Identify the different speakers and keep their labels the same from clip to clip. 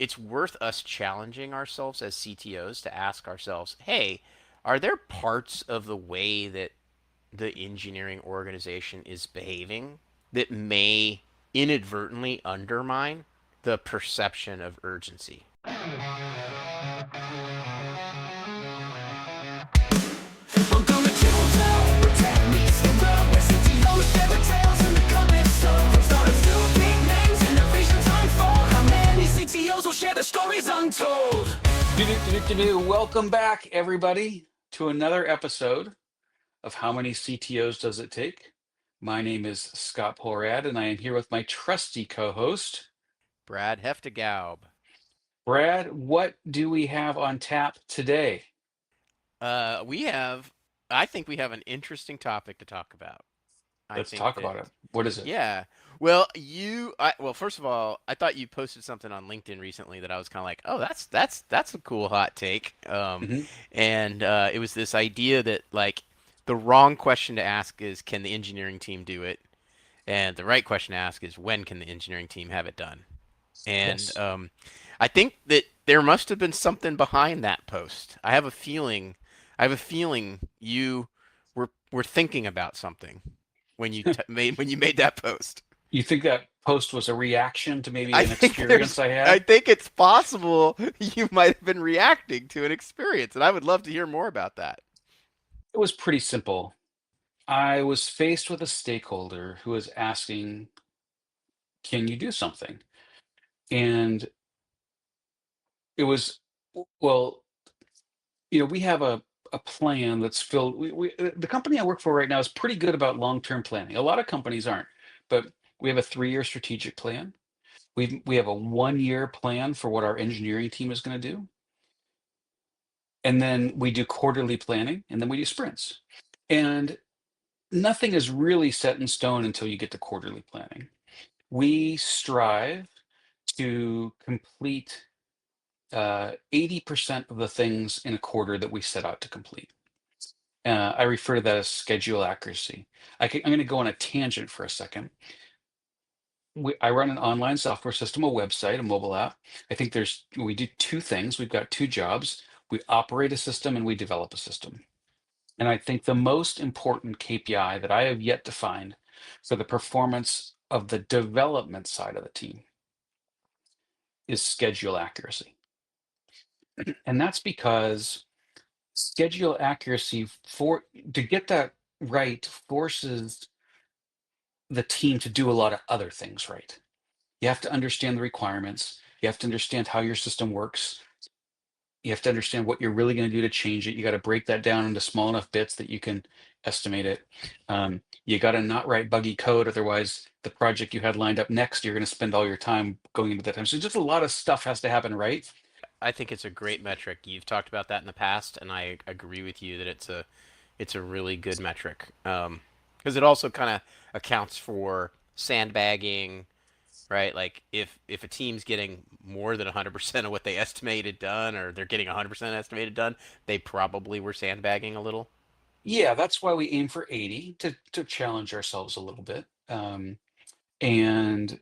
Speaker 1: it's worth us challenging ourselves as CTOs to ask ourselves, hey, are there parts of the way that the engineering organization is behaving that may inadvertently undermine the perception of urgency?
Speaker 2: Welcome to CTO Protect me from the where CTOs share the tales and the comments. So from startups to big names, innovations unfold. How many CTOs will share their stories untold? Welcome back, everybody, to another episode of How Many CTOs Does It Take? My name is Scott Porad, and I am here with my trusty co-host,
Speaker 1: Brad Hefta-Gaub.
Speaker 2: Brad. What do we have on tap today?
Speaker 1: We have, I think we have an interesting topic to talk about. I
Speaker 2: Let's
Speaker 1: think
Speaker 2: talk
Speaker 1: that,
Speaker 2: about it. What is it?
Speaker 1: yeah. Well, first of all, I thought you posted something on LinkedIn recently that I was kind of like, oh, that's a cool hot take.
Speaker 2: Mhm.
Speaker 1: And it was this idea that like the wrong question to ask is, can the engineering team do it? And the right question to ask is, when can the engineering team have it done? And
Speaker 2: Yes.
Speaker 1: I think that there must have been something behind that post. I have a feeling you were thinking about something when you made that post.
Speaker 2: You think that post was a reaction to maybe
Speaker 1: I
Speaker 2: an
Speaker 1: think there's
Speaker 2: experience I
Speaker 1: I
Speaker 2: had?
Speaker 1: think it's possible you might have been reacting to an experience, and I would love to hear more about that.
Speaker 2: It was pretty simple. I was faced with a stakeholder who was asking, "Can you do something?" And it was, well, we have a plan that's filled. The company I work for right now is pretty good about long-term planning. A lot of companies aren't, but we have a 3-year strategic plan. We have a 1-year plan for what our engineering team is going to do. And then we do quarterly planning, and then we do sprints. And nothing is really set in stone until you get to quarterly planning. We strive to complete 80% of the things in a quarter that we set out to complete. I refer to that as schedule accuracy. I'm going to go on a tangent for a second. I run an online software system, a website, a mobile app. We do two things. We've got two jobs. We operate a system and we develop a system. And I think the most important KPI that I have yet to find for the performance of the development side of the team is schedule accuracy. And that's because schedule accuracy for to get that right forces the team to do a lot of other things right. You have to understand the requirements. You have to understand how your system works. You have to understand what you're really going to do to change it. You got to break that down into small enough bits that you can estimate it. You got to not write buggy code, otherwise the project you had lined up next, you're going to spend all your time going into that time. So just a lot of stuff has to happen right.
Speaker 1: I think it's a great metric. You've talked about that in the past, and I agree with you that it's a really good metric. Because it also kind of accounts for sandbagging, right? Like if a team's getting more than 100% of what they estimated done, or they're getting 100% estimated done, they probably were sandbagging a little.
Speaker 2: Yeah, that's why we aim for 80 to challenge ourselves a little bit. And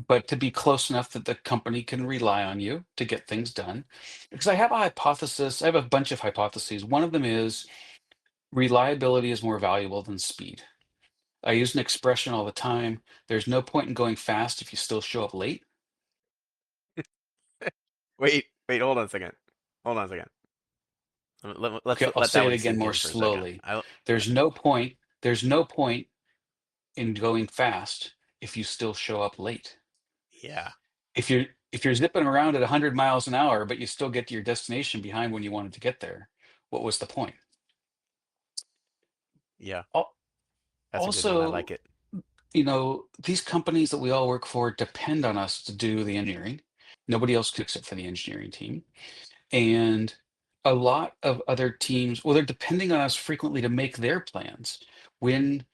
Speaker 2: but to be close enough that the company can rely on you to get things done. Because I have a hypothesis, I have a bunch of hypotheses. One of them is reliability is more valuable than speed. I use an expression all the time. There's no point in going fast if you still show up late.
Speaker 1: Wait, hold on a second. Hold on a second. Let's
Speaker 2: Okay, I'll
Speaker 1: let that
Speaker 2: say it
Speaker 1: one
Speaker 2: again
Speaker 1: sink
Speaker 2: more
Speaker 1: in for a second.
Speaker 2: slowly. There's no point in going fast if you still show up late.
Speaker 1: Yeah,
Speaker 2: If you're zipping around at 100 miles an hour, but you still get to your destination behind when you wanted to get there, what was the point?
Speaker 1: yeah,
Speaker 2: Al-
Speaker 1: that's a good one. I
Speaker 2: Also,
Speaker 1: like it.
Speaker 2: these companies that we all work for depend on us to do the engineering. Nobody else cooks it for the engineering team. And a lot of other teams, well, they're depending on us frequently to make their plans. When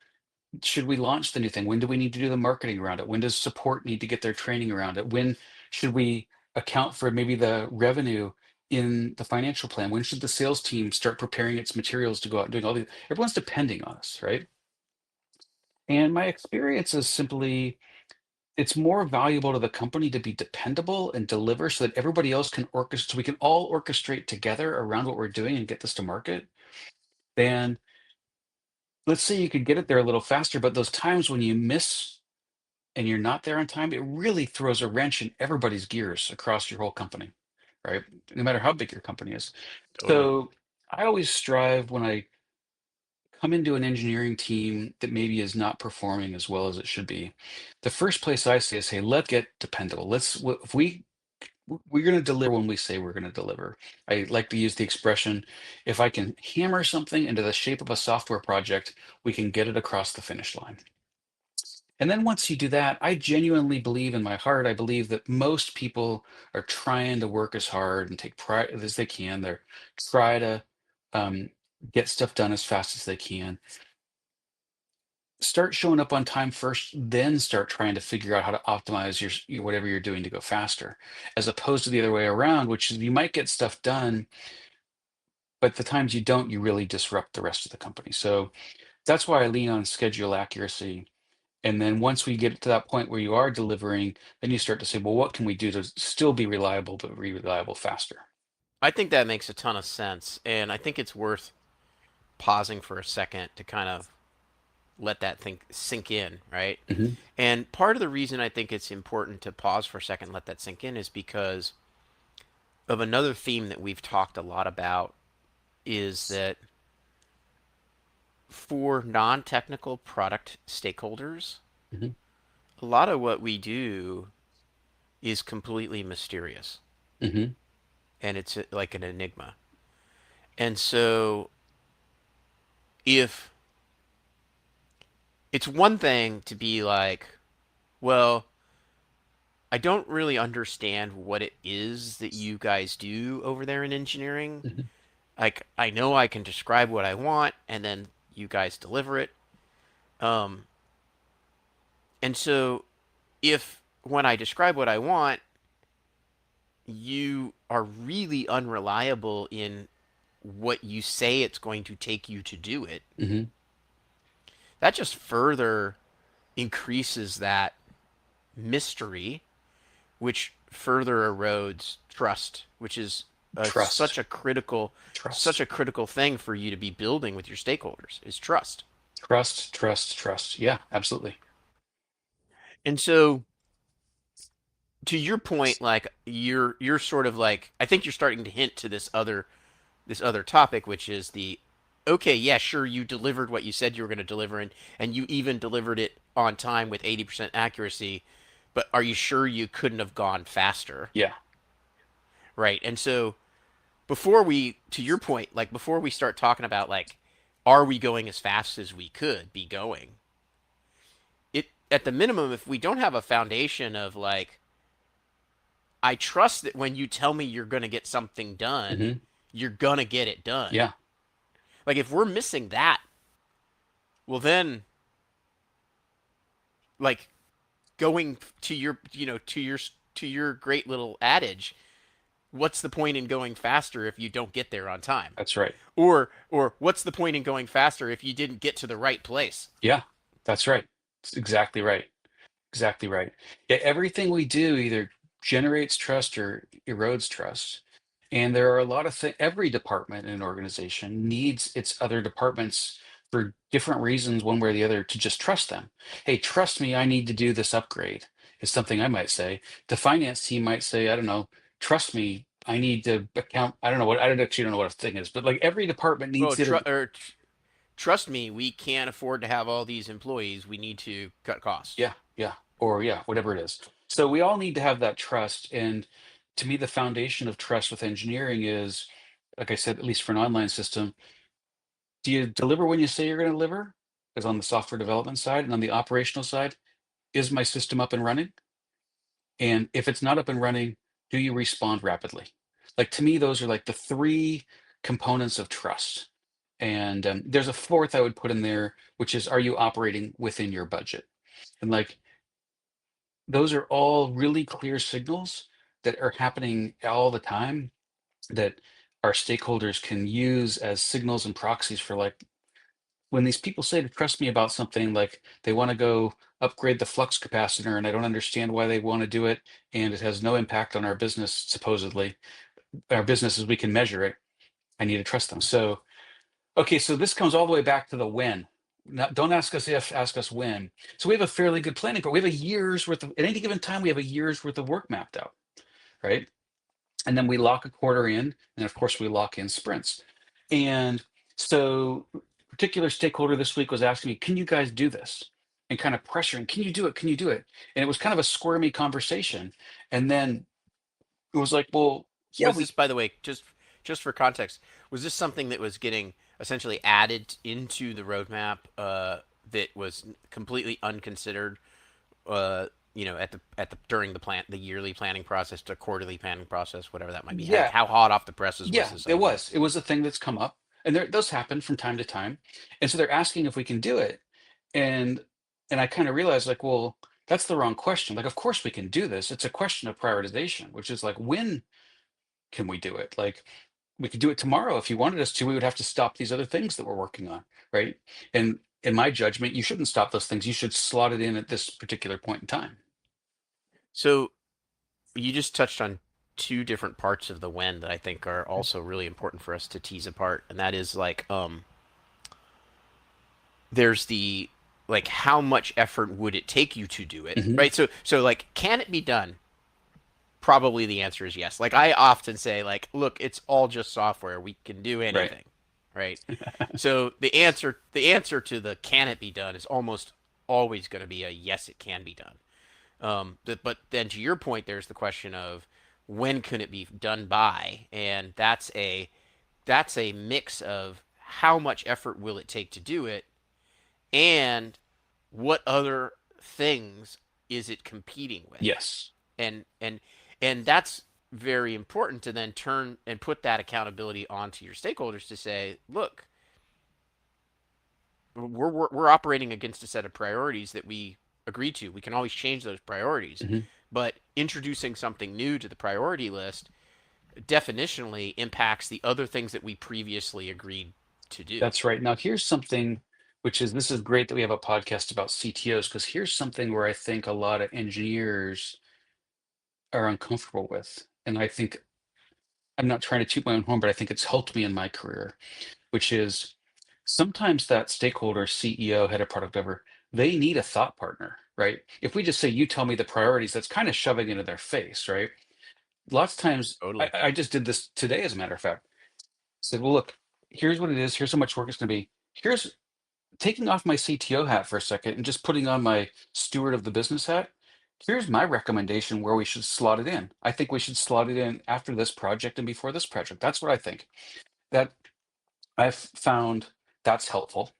Speaker 2: should we launch the new thing? When do we need to do the marketing around it? When does support need to get their training around it? When should we account for maybe the revenue in the financial plan? When should the sales team start preparing its materials to go out and doing all these? Everyone's depending on us, right? And my experience is simply it's more valuable to the company to be dependable and deliver so that everybody else can orchestrate, so we can all orchestrate together around what we're doing and get this to market. Than let's say you could get it there a little faster, but those times when you miss and you're not there on time, it really throws a wrench in everybody's gears across your whole company, right? No matter how big your company is.
Speaker 1: Totally.
Speaker 2: So I always strive when I come into an engineering team that maybe is not performing as well as it should be. The first place I say is, hey, let's get dependable. If we're going to deliver when we say we're going to deliver. I like to use the expression, if I can hammer something into the shape of a software project, we can get it across the finish line. And then once you do that, I genuinely believe in my heart, I believe that most people are trying to work as hard and take pride as they can. They're try to um, get stuff done as fast as they can. Start showing up on time first, then start trying to figure out how to optimize whatever you're doing to go faster, as opposed to the other way around, which is you might get stuff done, but the times you don't, you really disrupt the rest of the company. So that's why I lean on schedule accuracy. And then once we get to that point where you are delivering, then you start to say, well, what can we do to still be reliable, but be reliable faster?
Speaker 1: I think that makes a ton of sense, and I think it's worth pausing for a second to kind of let that think sink in, right?
Speaker 2: Hmm.
Speaker 1: And part of the reason I think it's important to pause for a second and let that sink in is because of another theme that we've talked a lot about is that for non-technical product stakeholders,
Speaker 2: Hmm.
Speaker 1: a lot of what we do is completely mysterious
Speaker 2: Hmm.
Speaker 1: and it's like an enigma. And so if it's one thing to be like, well, I don't really understand what it is that you guys do over there in engineering.
Speaker 2: Hmm.
Speaker 1: Like, I know I can describe what I want, and then you guys deliver it. Um, and so, if when I describe what I want, you are really unreliable in what you say it's going to take you to do it,
Speaker 2: Hmm.
Speaker 1: that just further increases that mystery, which further erodes trust, which is
Speaker 2: Trust,
Speaker 1: such
Speaker 2: trust,
Speaker 1: a critical thing for you to be building with your stakeholders is trust.
Speaker 2: trust, trust, trust. Yeah, absolutely.
Speaker 1: And so to your point, like you're sort of like I think you're starting to hint to this other topic, which is the okay, yeah, sure, you delivered what you said you were going to deliver, and you even delivered it on time with 80% accuracy, but are you sure you couldn't have gone faster?
Speaker 2: Yeah.
Speaker 1: Right. And so before we, to your point, like before we start talking about like, are we going as fast as we could be going? It at the minimum, if we don't have a foundation of like, I trust that when you tell me you're going to get something done,
Speaker 2: Hmm.
Speaker 1: you're going to get it done.
Speaker 2: Yeah.
Speaker 1: Like if we're missing that, well then, like going to your, to your great little adage, what's the point in going faster if you don't get there on time?
Speaker 2: That's right.
Speaker 1: Or what's the point in going faster if you didn't get to the right place?
Speaker 2: Yeah, that's right. It's exactly right. Exactly right. Yeah, everything we do either generates trust or erodes trust. And there are a lot of things, every department in an organization needs its other departments for different reasons, one way or the other, to just trust them. Hey, trust me, I need to do this upgrade, is something I might say. The finance team might say, I don't know, trust me, I need to account. I don't know what, I don't actually don't know what a thing is, but like every department needs
Speaker 1: Well,
Speaker 2: it.
Speaker 1: trust me, we can't afford to have all these employees. We need to cut costs.
Speaker 2: Yeah, yeah, or yeah, whatever it is. So we all need to have that trust. And to me, the foundation of trust with engineering is, like I said, at least for an online system, do you deliver when you say you're going to deliver? Because on the software development side and on the operational side, is my system up and running? And if it's not up and running, do you respond rapidly? Like to me, those are like the three components of trust. And there's a fourth I would put in there, which is, are you operating within your budget? And like those are all really clear signals that are happening all the time that our stakeholders can use as signals and proxies for like when these people say to trust me about something, like they want to go upgrade the flux capacitor and I don't understand why they want to do it, and it has no impact on our business, supposedly, our business as we can measure it, I need to trust them. So, okay, so this comes all the way back to the when. Now, don't ask us if, ask us when. So we have a fairly good planning, but we have a year's worth of, at any given time, we have a year's worth of work mapped out, right? And then we lock a quarter in, and of course we lock in sprints. And so a particular stakeholder this week was asking me, can you guys do this? And kind of pressuring, can you do it? Can you do it? And it was kind of a squirmy conversation. And then it was like, well, yeah,
Speaker 1: Was this, by the way, just for context, was this something that was getting essentially added into the roadmap that was completely unconsidered? At the during the yearly planning process, the quarterly planning process, whatever that might be.
Speaker 2: yeah,
Speaker 1: How hot off the presses was
Speaker 2: yeah,
Speaker 1: this
Speaker 2: it
Speaker 1: idea?
Speaker 2: was. It was a thing that's come up. And there, those happen from time to time. And so they're asking if we can do it. And I kind of realized like, well, that's the wrong question. Like, of course we can do this. It's a question of prioritization, which is like, when can we do it? Like, we could do it tomorrow if you wanted us to. We would have to stop these other things that we're working on, right? And in my judgment, you shouldn't stop those things. You should slot it in at this particular point in time.
Speaker 1: So you just touched on two different parts of the when that I think are also really important for us to tease apart, and that is like there's the like how much effort would it take you to do it,
Speaker 2: Hmm.
Speaker 1: right? So like can it be done? Probably the answer is yes. Like I often say like look, it's all just software. We can do
Speaker 2: Right.
Speaker 1: anything, right? So the answer to the can it be done is almost always going to be a yes, it can be done. But then to your point, there's the question of when can it be done by, and that's a mix of how much effort will it take to do it, and what other things is it competing with,
Speaker 2: Yes.
Speaker 1: and that's very important to then turn and put that accountability onto your stakeholders to say, look, we're operating against a set of priorities that we agreed to. We can always change those priorities,
Speaker 2: Hmm.
Speaker 1: but introducing something new to the priority list definitionally impacts the other things that we previously agreed to do.
Speaker 2: That's right. Now, here's something which is this is great that we have a podcast about CTOs, because here's something where I think a lot of engineers are uncomfortable with. And I think I'm not trying to toot my own horn, but I think it's helped me in my career, which is sometimes that stakeholder, CEO, head of product ever, they need a thought partner, right? If we just say, you tell me the priorities, that's kind of shoving into their face, right? Lots of times,
Speaker 1: Totally.
Speaker 2: I just did this today, as a matter of fact. Said, well, look, here's what it is. Here's how much work it's going to be. Here's taking off my CTO hat for a second and just putting on my steward of the business hat. Here's my recommendation where we should slot it in. I think we should slot it in after this project and before this project. That's what I think. That I've found that's helpful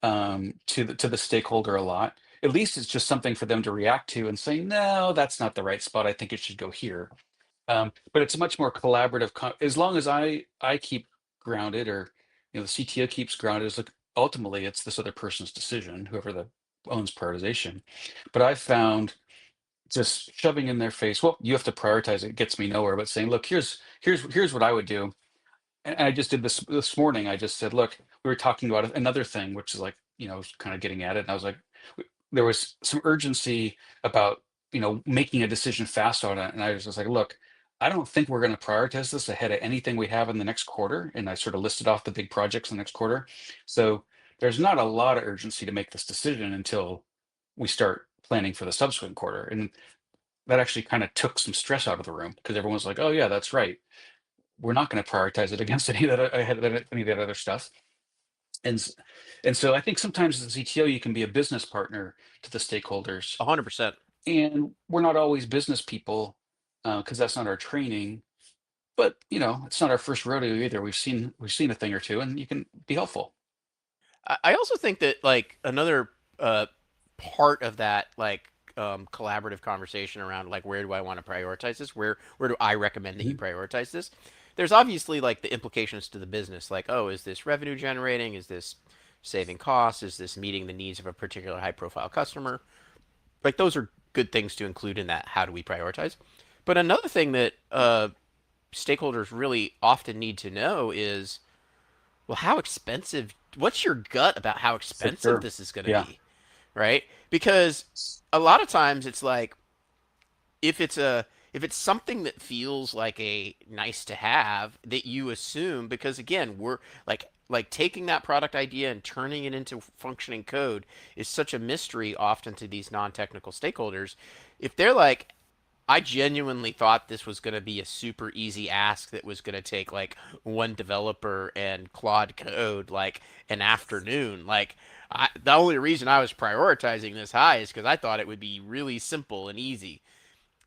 Speaker 2: to the stakeholder a lot. At least it's just something for them to react to and say, no, that's not the right spot. I think it should go here. But it's a much more collaborative. As long as I keep grounded, or the CTO keeps grounded, is like ultimately it's this other person's decision, whoever the owns prioritization. But I've found just shoving in their face, well, you have to prioritize it, gets me nowhere. But saying, look, here's what I would do. And I just did this morning. I just said, look, we were talking about another thing, which is like, kind of getting at it. And I was like, there was some urgency about, making a decision fast on it. And I was just like, look, I don't think we're going to prioritize this ahead of anything we have in the next quarter. And I sort of listed off the big projects in the next quarter. So there's not a lot of urgency to make this decision until we start planning for the subsequent quarter. And that actually kind of took some stress out of the room, because everyone's like, oh yeah, that's right, we're not going to prioritize it against any of that other stuff. And so I think sometimes as a CTO, you can be a business partner to the stakeholders,
Speaker 1: 100%.
Speaker 2: and we're not always business people, because that's not our training. But it's not our first rodeo either. We've seen a thing or two, and you can be helpful.
Speaker 1: I also think that like another uh, part of that like collaborative conversation around like where do I want to prioritize this? Where do I recommend that you
Speaker 2: Mhm.
Speaker 1: prioritize this? There's obviously like the implications to the business, like oh, is this revenue generating? Is this saving costs? Is this meeting the needs of a particular high profile customer? Like those are good things to include in that. How do we prioritize? But another thing that stakeholders really often need to know is well, how expensive what's your gut about how
Speaker 2: For
Speaker 1: expensive
Speaker 2: sure.
Speaker 1: this is going to
Speaker 2: Yeah.
Speaker 1: be, right? Because a lot of times it's like if it's a if it's something that feels like a nice to have that you assume, because again we're like taking that product idea and turning it into functioning code is such a mystery often to these non-technical stakeholders. If they're like, I genuinely thought this was going to be a super easy ask that was going to take like one developer and Claude code like an afternoon. The only reason I was prioritizing this high is because I thought it would be really simple and easy.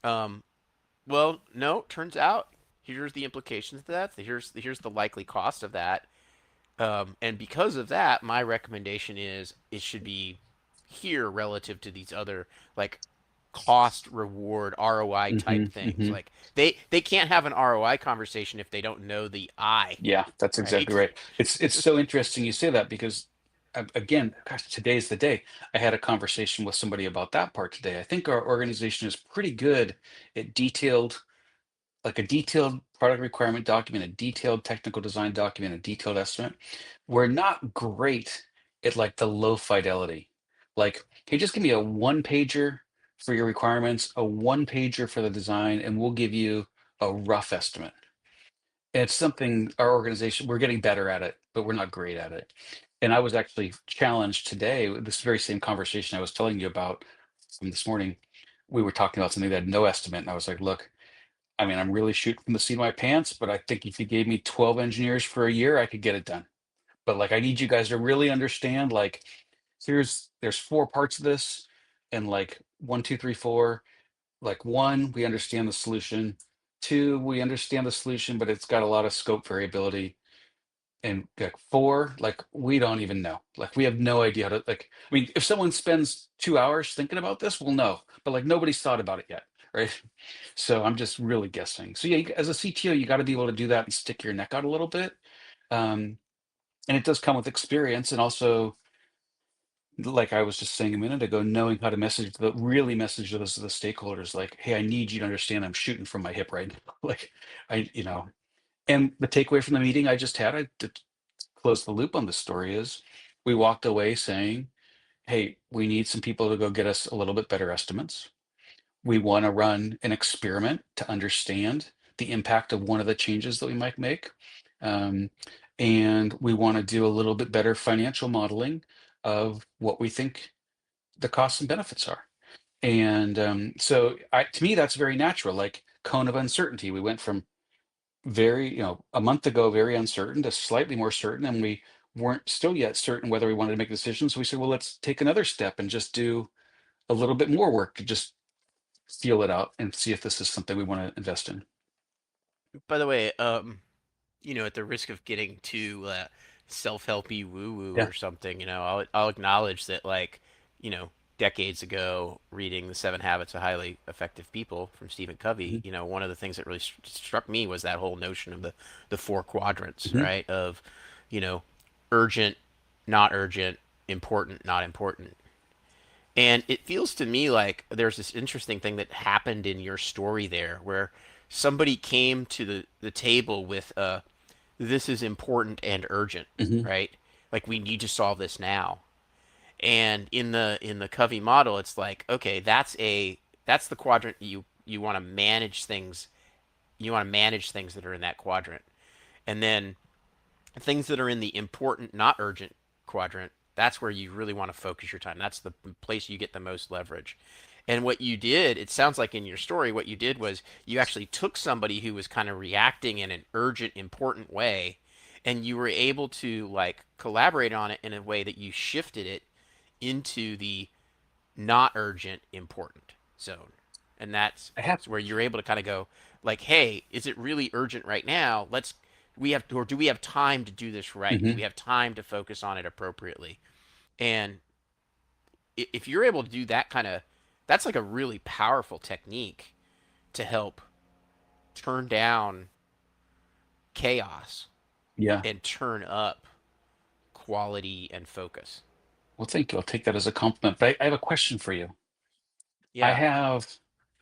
Speaker 1: Um, well, no, turns out here's the implications of that. Here's the likely cost of that. And because of that, my recommendation is it should be here relative to these other like cost reward ROI type
Speaker 2: Hmm.
Speaker 1: things.
Speaker 2: Hmm.
Speaker 1: Like they can't have an ROI conversation if they don't know the I,
Speaker 2: Yeah, that's exactly
Speaker 1: right?
Speaker 2: right. It's so interesting you say that because again, gosh, today's the day. I had a conversation with somebody about that part today. I think our organization is pretty good at like a detailed product requirement document, a detailed technical design document, a detailed estimate. We're not great at like the low fidelity. Like, hey, just give me a one pager for your requirements, a one pager for the design, and we'll give you a rough estimate. It's something our organization, we're getting better at it, but we're not great at it. And I was actually challenged today with this very same conversation I was telling you about from this morning. We were talking about something that had no estimate, and I was like, look, I mean, I'm really shooting from the seat of my pants, but I think if you gave me 12 engineers for a year, I could get it done. But like, I need you guys to really understand, like, there's four parts of this, and like one, two, three, four. Like one, we understand the solution. Two, we understand the solution, but it's got a lot of scope variability. And like four, like we don't even know. Like we have no idea how to like. I mean, if someone spends 2 hours thinking about this, we'll know. But like nobody's thought about it yet, right? So I'm just really guessing. So yeah, as a CTO, you got to be able to do that and stick your neck out a little bit. Um, and it does come with experience, and also, like I was just saying a minute ago, knowing how to really message those to the stakeholders, like, hey, I need you to understand I'm shooting from my hip right now. Like, and the takeaway from the meeting I just had, to close the loop on this story, is we walked away saying, hey, we need some people to go get us a little bit better estimates. We want to run an experiment to understand the impact of one of the changes that we might make. Um, and we want to do a little bit better financial modeling of what we think the costs and benefits are. And so to me, that's very natural, like cone of uncertainty. We went from a month ago, very uncertain to slightly more certain, and we weren't still yet certain whether we wanted to make decisions. So we said, well, let's take another step and just do a little bit more work to just feel it out and see if this is something we want to invest in.
Speaker 1: By the way, at the risk of getting too self-helpy woo-woo
Speaker 2: Yeah.
Speaker 1: or something, I'll acknowledge that, like, decades ago, reading The Seven Habits of Highly Effective People from Stephen Covey,
Speaker 2: Hmm.
Speaker 1: one of the things that really struck me was that whole notion of the four quadrants,
Speaker 2: Hmm.
Speaker 1: right? Of, you know, urgent, not urgent, important, not important. And it feels to me like there's this interesting thing that happened in your story there where somebody came to the table with this is important and urgent,
Speaker 2: Hmm.
Speaker 1: right? Like we need to solve this now. And in the Covey model, it's like, okay, that's the quadrant you want to manage things. You want to manage things that are in that quadrant. And then things that are in the important, not urgent quadrant, that's where you really want to focus your time. That's the place you get the most leverage. And what you did, it sounds like in your story, what you did was you actually took somebody who was kind of reacting in an urgent, important way, and you were able to like collaborate on it in a way that you shifted it into the not urgent, important zone. And that's
Speaker 2: I have.
Speaker 1: where you're able to kind of go like, hey, is it really urgent right now? Do we have time to do this right? Do
Speaker 2: Hmm.
Speaker 1: we have time to focus on it appropriately? And if you're able to do that that's like a really powerful technique to help turn down chaos
Speaker 2: Yeah.
Speaker 1: and turn up quality and focus.
Speaker 2: Well, thank you. I'll take that as a compliment. But I have a question for you. I
Speaker 1: Yeah.
Speaker 2: have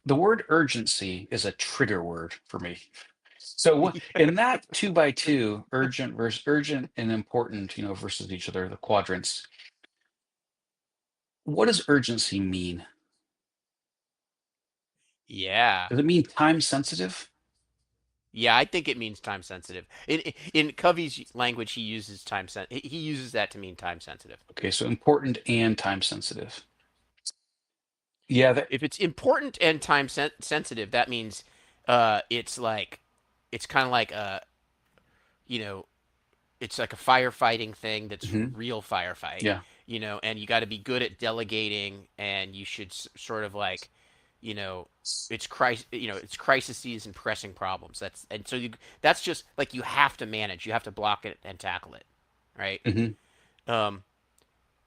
Speaker 2: the word urgency is a trigger word for me. So in that 2 by 2, urgent and important, versus each other, the quadrants, what does urgency mean?
Speaker 1: Yeah.
Speaker 2: Does it mean time sensitive?
Speaker 1: Yeah, I think it means time sensitive. In Covey's language, he uses that to mean time sensitive.
Speaker 2: Okay, so important and time sensitive. Yeah, that.
Speaker 1: If it's important and sensitive, that means it's like it's kind of like you know, it's like a firefighting thing that's
Speaker 2: Mhm.
Speaker 1: real firefight,
Speaker 2: Yeah.
Speaker 1: and you got to be good at delegating, and you should sort of like, you know, it's crises and pressing problems. That's just like you have to manage, you have to block it and tackle it, right?
Speaker 2: Hmm.
Speaker 1: Um,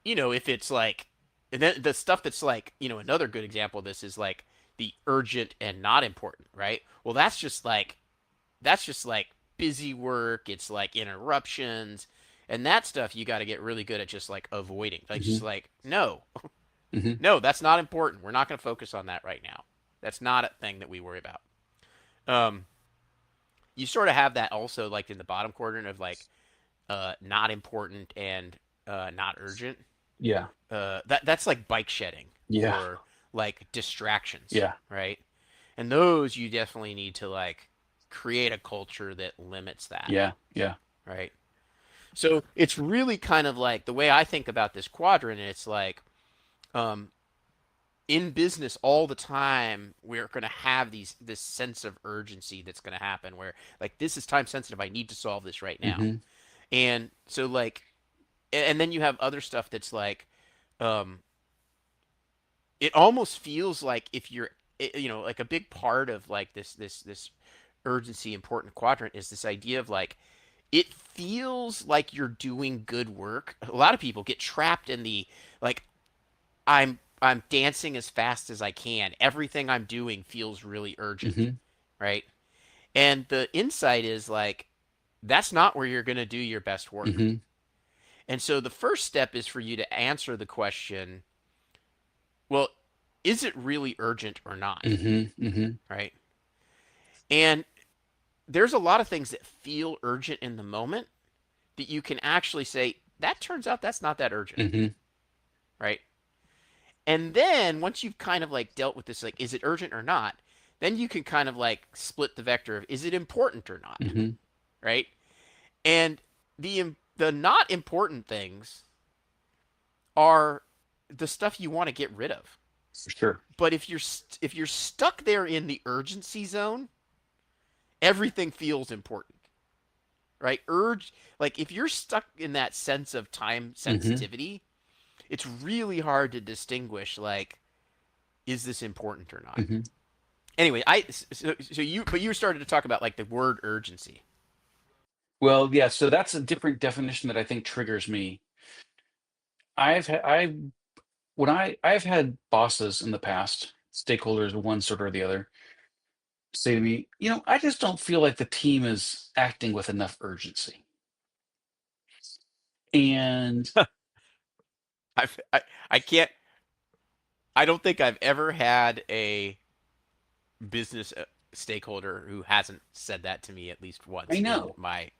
Speaker 1: if it's like, and then the stuff that's like, another good example of this is like the urgent and not important, right? Well, that's just like busy work. It's like interruptions and that stuff you got to get really good at just like avoiding. Like just
Speaker 2: Hmm.
Speaker 1: like no,
Speaker 2: Hmm.
Speaker 1: no, that's not important. We're not going to focus on that right now. That's not a thing that we worry about. Um, you sort of have that also like in the bottom quadrant of like not important and not urgent.
Speaker 2: Yeah.
Speaker 1: That's like bike shedding
Speaker 2: Yeah.
Speaker 1: or like distractions,
Speaker 2: Yeah.
Speaker 1: right? And those you definitely need to like create a culture that limits that,
Speaker 2: Yeah. Yeah.
Speaker 1: right? So it's really kind of like the way I think about this quadrant. It's like um, in business all the time, we're going to have this sense of urgency that's going to happen where like this is time sensitive. I need to solve this right now.
Speaker 2: Hmm.
Speaker 1: And so like, and then you have other stuff that's like, um, it almost feels like if you're, like a big part of like this urgency important quadrant is this idea of like it feels like you're doing good work. A lot of people get trapped in the like I'm dancing as fast as I can. Everything I'm doing feels really urgent,
Speaker 2: Hmm.
Speaker 1: right? And the insight is like that's not where you're going to do your best work.
Speaker 2: Hmm.
Speaker 1: And so the first step is for you to answer the question, well, is it really urgent or not,
Speaker 2: Hmm. Hmm.
Speaker 1: right? And there's a lot of things that feel urgent in the moment that you can actually say that turns out that's not that urgent,
Speaker 2: Hmm.
Speaker 1: right? And then once you've kind of like dealt with this, like, is it urgent or not? Then you can kind of like split the vector of is it important or not,
Speaker 2: Hmm.
Speaker 1: right? And the not important things are the stuff you want to get rid of.
Speaker 2: For sure.
Speaker 1: But if you're stuck there in the urgency zone, everything feels important, right? Like if you're stuck in that sense of time
Speaker 2: Hmm.
Speaker 1: sensitivity, it's really hard to distinguish like is this important or not.
Speaker 2: Hmm.
Speaker 1: Anyway, you started to talk about like the word urgency.
Speaker 2: Well, yeah. So that's a different definition that I think triggers me. I when I've had bosses in the past, stakeholders, one sort or the other, say to me, I just don't feel like the team is acting with enough urgency. And
Speaker 1: I've, I I can't. I don't think I've ever had a business stakeholder who hasn't said that to me at least
Speaker 2: I
Speaker 1: once in
Speaker 2: know.
Speaker 1: my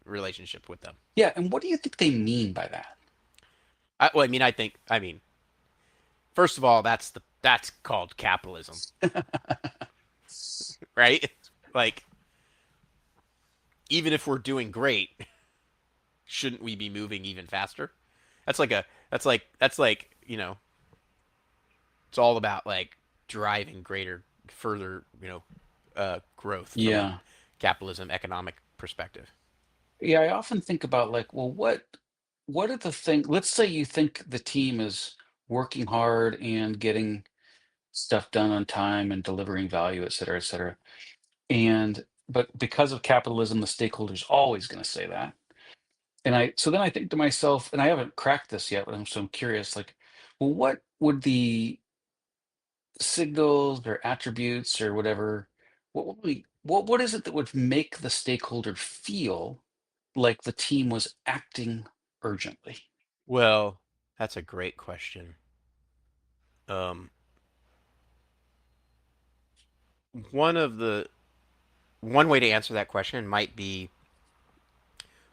Speaker 1: relationship with them.
Speaker 2: Yeah. And what do you think they mean by that?
Speaker 1: Well, I mean, first of all, that's called capitalism, right? Like, even if we're doing great, shouldn't we be moving even faster? That's like it's all about like driving greater, further, growth from a
Speaker 2: Yeah.
Speaker 1: capitalism economic perspective.
Speaker 2: Yeah. I often think about like, well, what are the things, let's say you think the team is working hard and getting stuff done on time and delivering value, et cetera, et cetera. But because of capitalism, the stakeholder's always going to say that. So then I think to myself, and I haven't cracked this yet, but I'm curious, like, well, what would the signals or attributes or whatever, what is it that would make the stakeholder feel like the team was acting urgently?
Speaker 1: Well, that's a great question. Um, one of the one way to answer that question might be,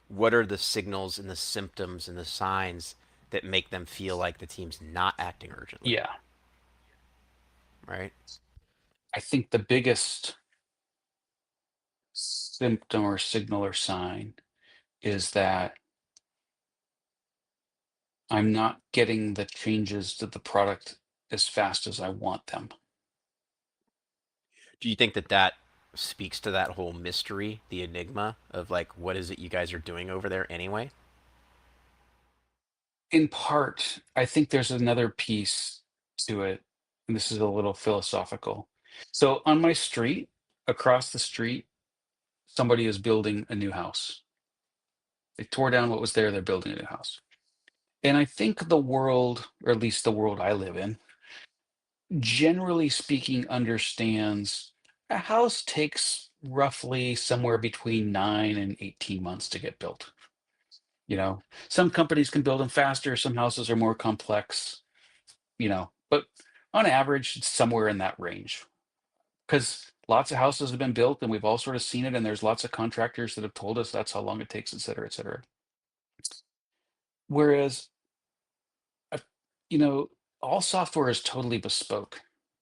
Speaker 1: what are the signals and the symptoms and the signs that make them feel like the team's not acting urgently,
Speaker 2: Yeah.
Speaker 1: right?
Speaker 2: I think the biggest symptom or signal or sign is that I'm not getting the changes to the product as fast as I want them.
Speaker 1: Do you think that that speaks to that whole mystery, the enigma of like, what is it you guys are doing over there anyway?
Speaker 2: In part, I think there's another piece to it, and this is a little philosophical. So on my street, across the street, somebody is building a new house. They tore down what was there, they're building a new house. And I think the world, or at least the world I live in, generally speaking, understands a house takes roughly somewhere between 9 and 18 months to get built. You know, some companies can build them faster, some houses are more complex, but on average, it's somewhere in that range. Because lots of houses have been built and we've all sort of seen it, and there's lots of contractors that have told us that's how long it takes, et cetera, et cetera. Whereas, uh, you know, all software is totally bespoke.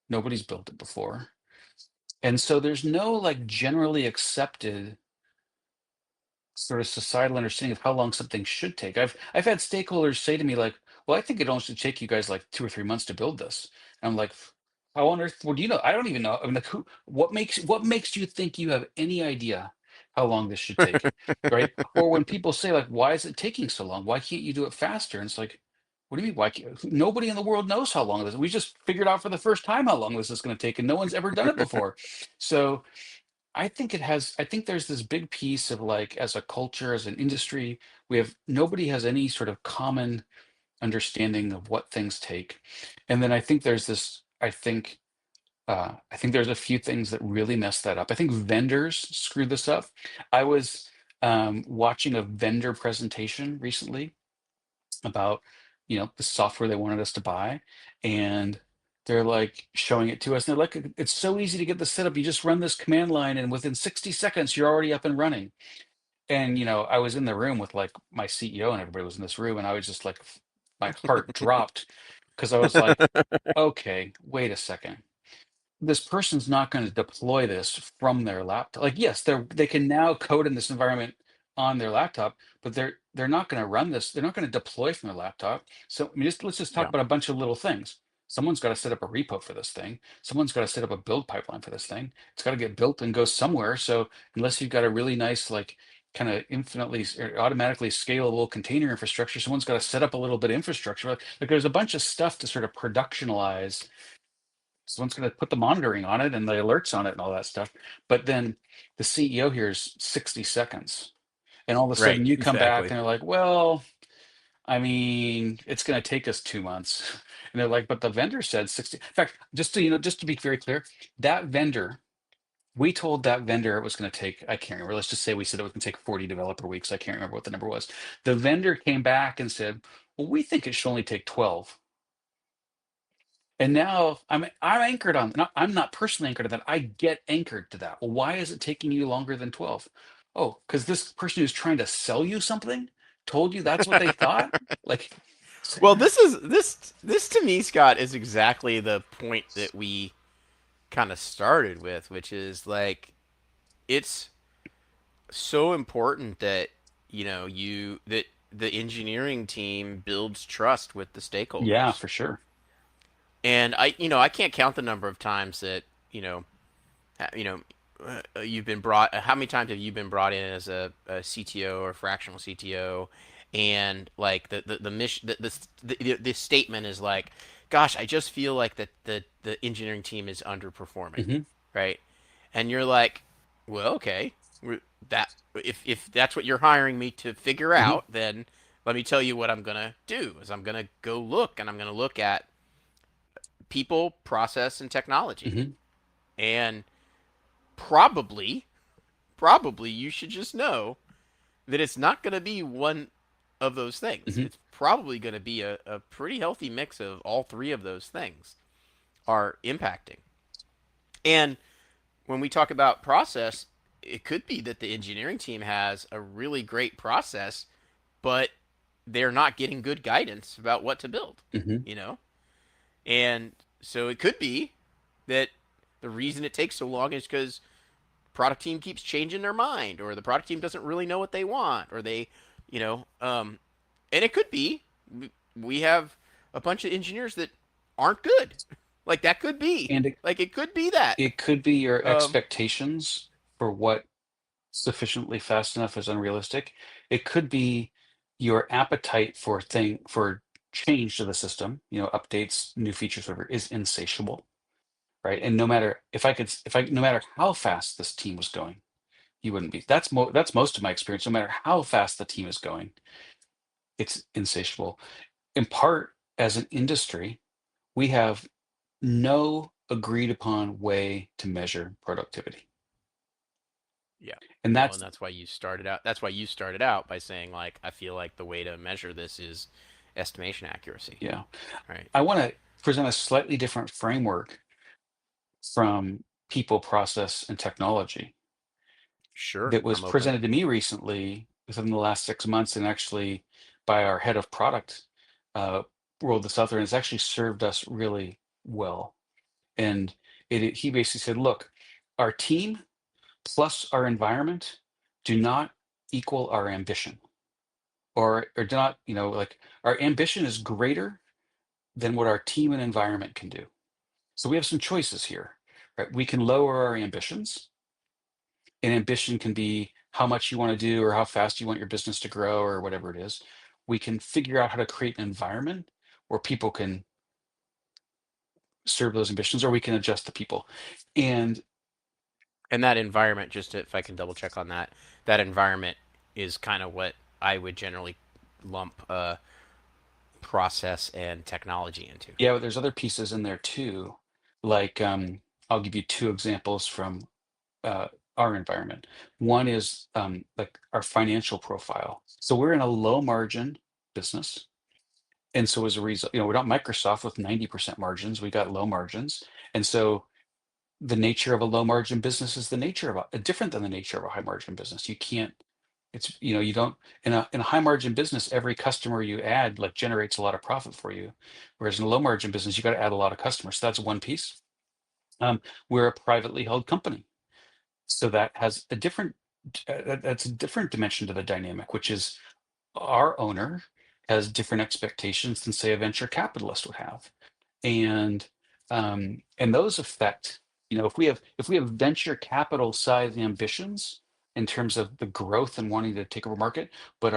Speaker 2: Nobody's built it before. And so there's no like generally accepted sort of societal understanding of how long something should take. I've had stakeholders say to me like, "Well, I think it only should take you guys like 2 or 3 months to build this." And I'm like, "How on earth would you know? I don't even know. I mean, like, what makes you think you have any idea how long this should take, right?" Or when people say like, "Why is it taking so long? Why can't you do it faster?" And it's like, "What do you mean? Why can't, nobody in the world knows how long this? We just figured out for the first time how long this is going to take, and no one's ever done it before." So I think there's this big piece of like, as a culture, as an industry, nobody has any sort of common understanding of what things take. And then I think I think there's a few things that really mess that up. I think vendors screw this up. I was watching a vendor presentation recently about the software they wanted us to buy, and they're like showing it to us, and they're like, it's so easy to get this set up, you just run this command line and within 60 seconds you're already up and running. And I was in the room with like my CEO and everybody was in this room, and I was just like, my heart dropped, because I was like, okay, wait a second, this person's not going to deploy this from their laptop. Like, yes, they can now code in this environment on their laptop, but they're not going to run this. They're not going to deploy from their laptop. So I mean, let's just talk
Speaker 1: Yeah.
Speaker 2: about a bunch of little things. Someone's got to set up a repo for this thing. Someone's got to set up a build pipeline for this thing. It's got to get built and go somewhere. So unless you've got a really nice like kind of infinitely or automatically scalable container infrastructure, someone's got to set up a little bit of infrastructure. Like there's a bunch of stuff to sort of productionalize. Someone's going to put the monitoring on it and the alerts on it and all that stuff. But then the CEO hears 60 seconds. And all of a
Speaker 1: Right,
Speaker 2: sudden you come back
Speaker 1: exactly.
Speaker 2: and they're like, well, I mean, it's going to take us 2 months. And they're like, but the vendor said 60. In fact, just to be very clear, that vendor, we told that vendor it was going to take, I can't remember, let's just say we said it was going to take 40 developer weeks. I can't remember what the number was. The vendor came back and said, well, we think it should only take 12. And now I'm anchored on, I'm not personally anchored to that. I get anchored to that. Well, why is it taking you longer than 12? Oh, because this person who's trying to sell you something told you that's what they thought? Like,
Speaker 1: Well, this to me, Scott, is exactly the point that we kind of started with, which is like, it's so important that that the engineering team builds trust with the
Speaker 2: yeah,
Speaker 1: stakeholders.
Speaker 2: for sure.
Speaker 1: And I can't count the number of times that you've been brought. How many times have you been brought in as a CTO or fractional CTO, and like the mission, the statement is like, "Gosh, I just feel like that the engineering team is underperforming,"
Speaker 2: Hmm.
Speaker 1: right? And you're like, "Well, okay, that if that's what you're hiring me to figure
Speaker 2: Hmm.
Speaker 1: out, then let me tell you what I'm gonna do. Is I'm gonna go look, and I'm gonna look at people, process, and technology,
Speaker 2: Hmm.
Speaker 1: and probably." Probably you should just know that it's not going to be one of those things.
Speaker 2: Hmm.
Speaker 1: It's probably going to be a pretty healthy mix of all three of those things are impacting. And when we talk about process, it could be that the engineering team has a really great process, but they're not getting good guidance about what to build,
Speaker 2: Hmm.
Speaker 1: you know? And so it could be that the reason it takes so long is because product team keeps changing their mind, or the product team doesn't really know what they want, or they, and it could be we have a bunch of engineers that aren't good. Like that could be.
Speaker 2: And it,
Speaker 1: Like it could be that.
Speaker 2: it could be your
Speaker 1: Um,
Speaker 2: expectations for what sufficiently fast enough is unrealistic. It could be your appetite for change to the system, updates, new features, whatever, is insatiable, right? And no matter no matter how fast this team was going, you wouldn't be. That's most of my experience. No matter how fast the team is going, it's insatiable. In part, as an industry, we have no agreed upon way to measure productivity.
Speaker 1: yeah.
Speaker 2: And
Speaker 1: Well, and
Speaker 2: that's,
Speaker 1: that's why you started out. That's why you started out by saying like I feel like the way to measure this is estimation accuracy,
Speaker 2: yeah.
Speaker 1: right?
Speaker 2: I want to present a slightly different framework from people, process, and technology
Speaker 1: Sure,
Speaker 2: that was
Speaker 1: I'm open.
Speaker 2: presented to me recently within the last 6 months, and actually by our head of product uh, rolled this out there, and it's actually served us really well. And he basically said, look, our team plus our environment do not equal our ambition, or do not, like, our ambition is greater than what our team and environment can do. So we have some choices here, right? We can lower our ambitions, and ambition can be how much you want to do or how fast you want your business to grow or whatever it is. We can figure out how to create an environment where people can serve those ambitions, or we can adjust the people. And
Speaker 1: And that environment, just if I can double check on that, that environment is kind of what I would generally lump process and technology into.
Speaker 2: yeah, but there's other pieces in there too. Like, I'll give you two examples from uh, our environment. One is like our financial profile. So we're in a low margin business. And so as a result, we're not Microsoft with 90% margins. We got low margins. And so the nature of a low margin business is the nature of different than the nature of a high margin business. You can't, you don't, in a high margin business, every customer you add like generates a lot of profit for you. Whereas in a low margin business, you got to add a lot of customers. So that's one piece. We're a privately held company. So that has a different, that's a different dimension to the dynamic, which is our owner has different expectations than, say, a venture capitalist would have. And those affect, if we have venture capital size ambitions in terms of the growth and wanting to take over market, but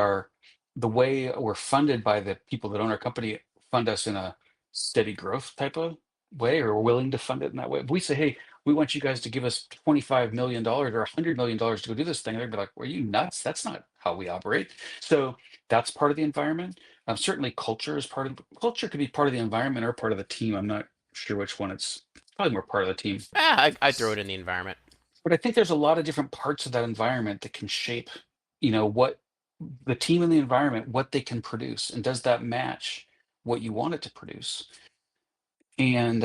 Speaker 2: the way we're funded by the people that own our company fund us in a steady growth type of way, or are willing to fund it in that way. If we say, hey, we want you guys to give us $25 million or $100 million to go do this thing, they'd be like, "Were you nuts? That's not how we operate." So that's part of the environment. Certainly, culture could be part of the environment or part of the team. I'm not sure which one. It's probably more part of the team.
Speaker 1: I throw it in the environment.
Speaker 2: But I think there's a lot of different parts of that environment that can shape, what the team and the environment, what they can produce, and does that match what you want it to produce? And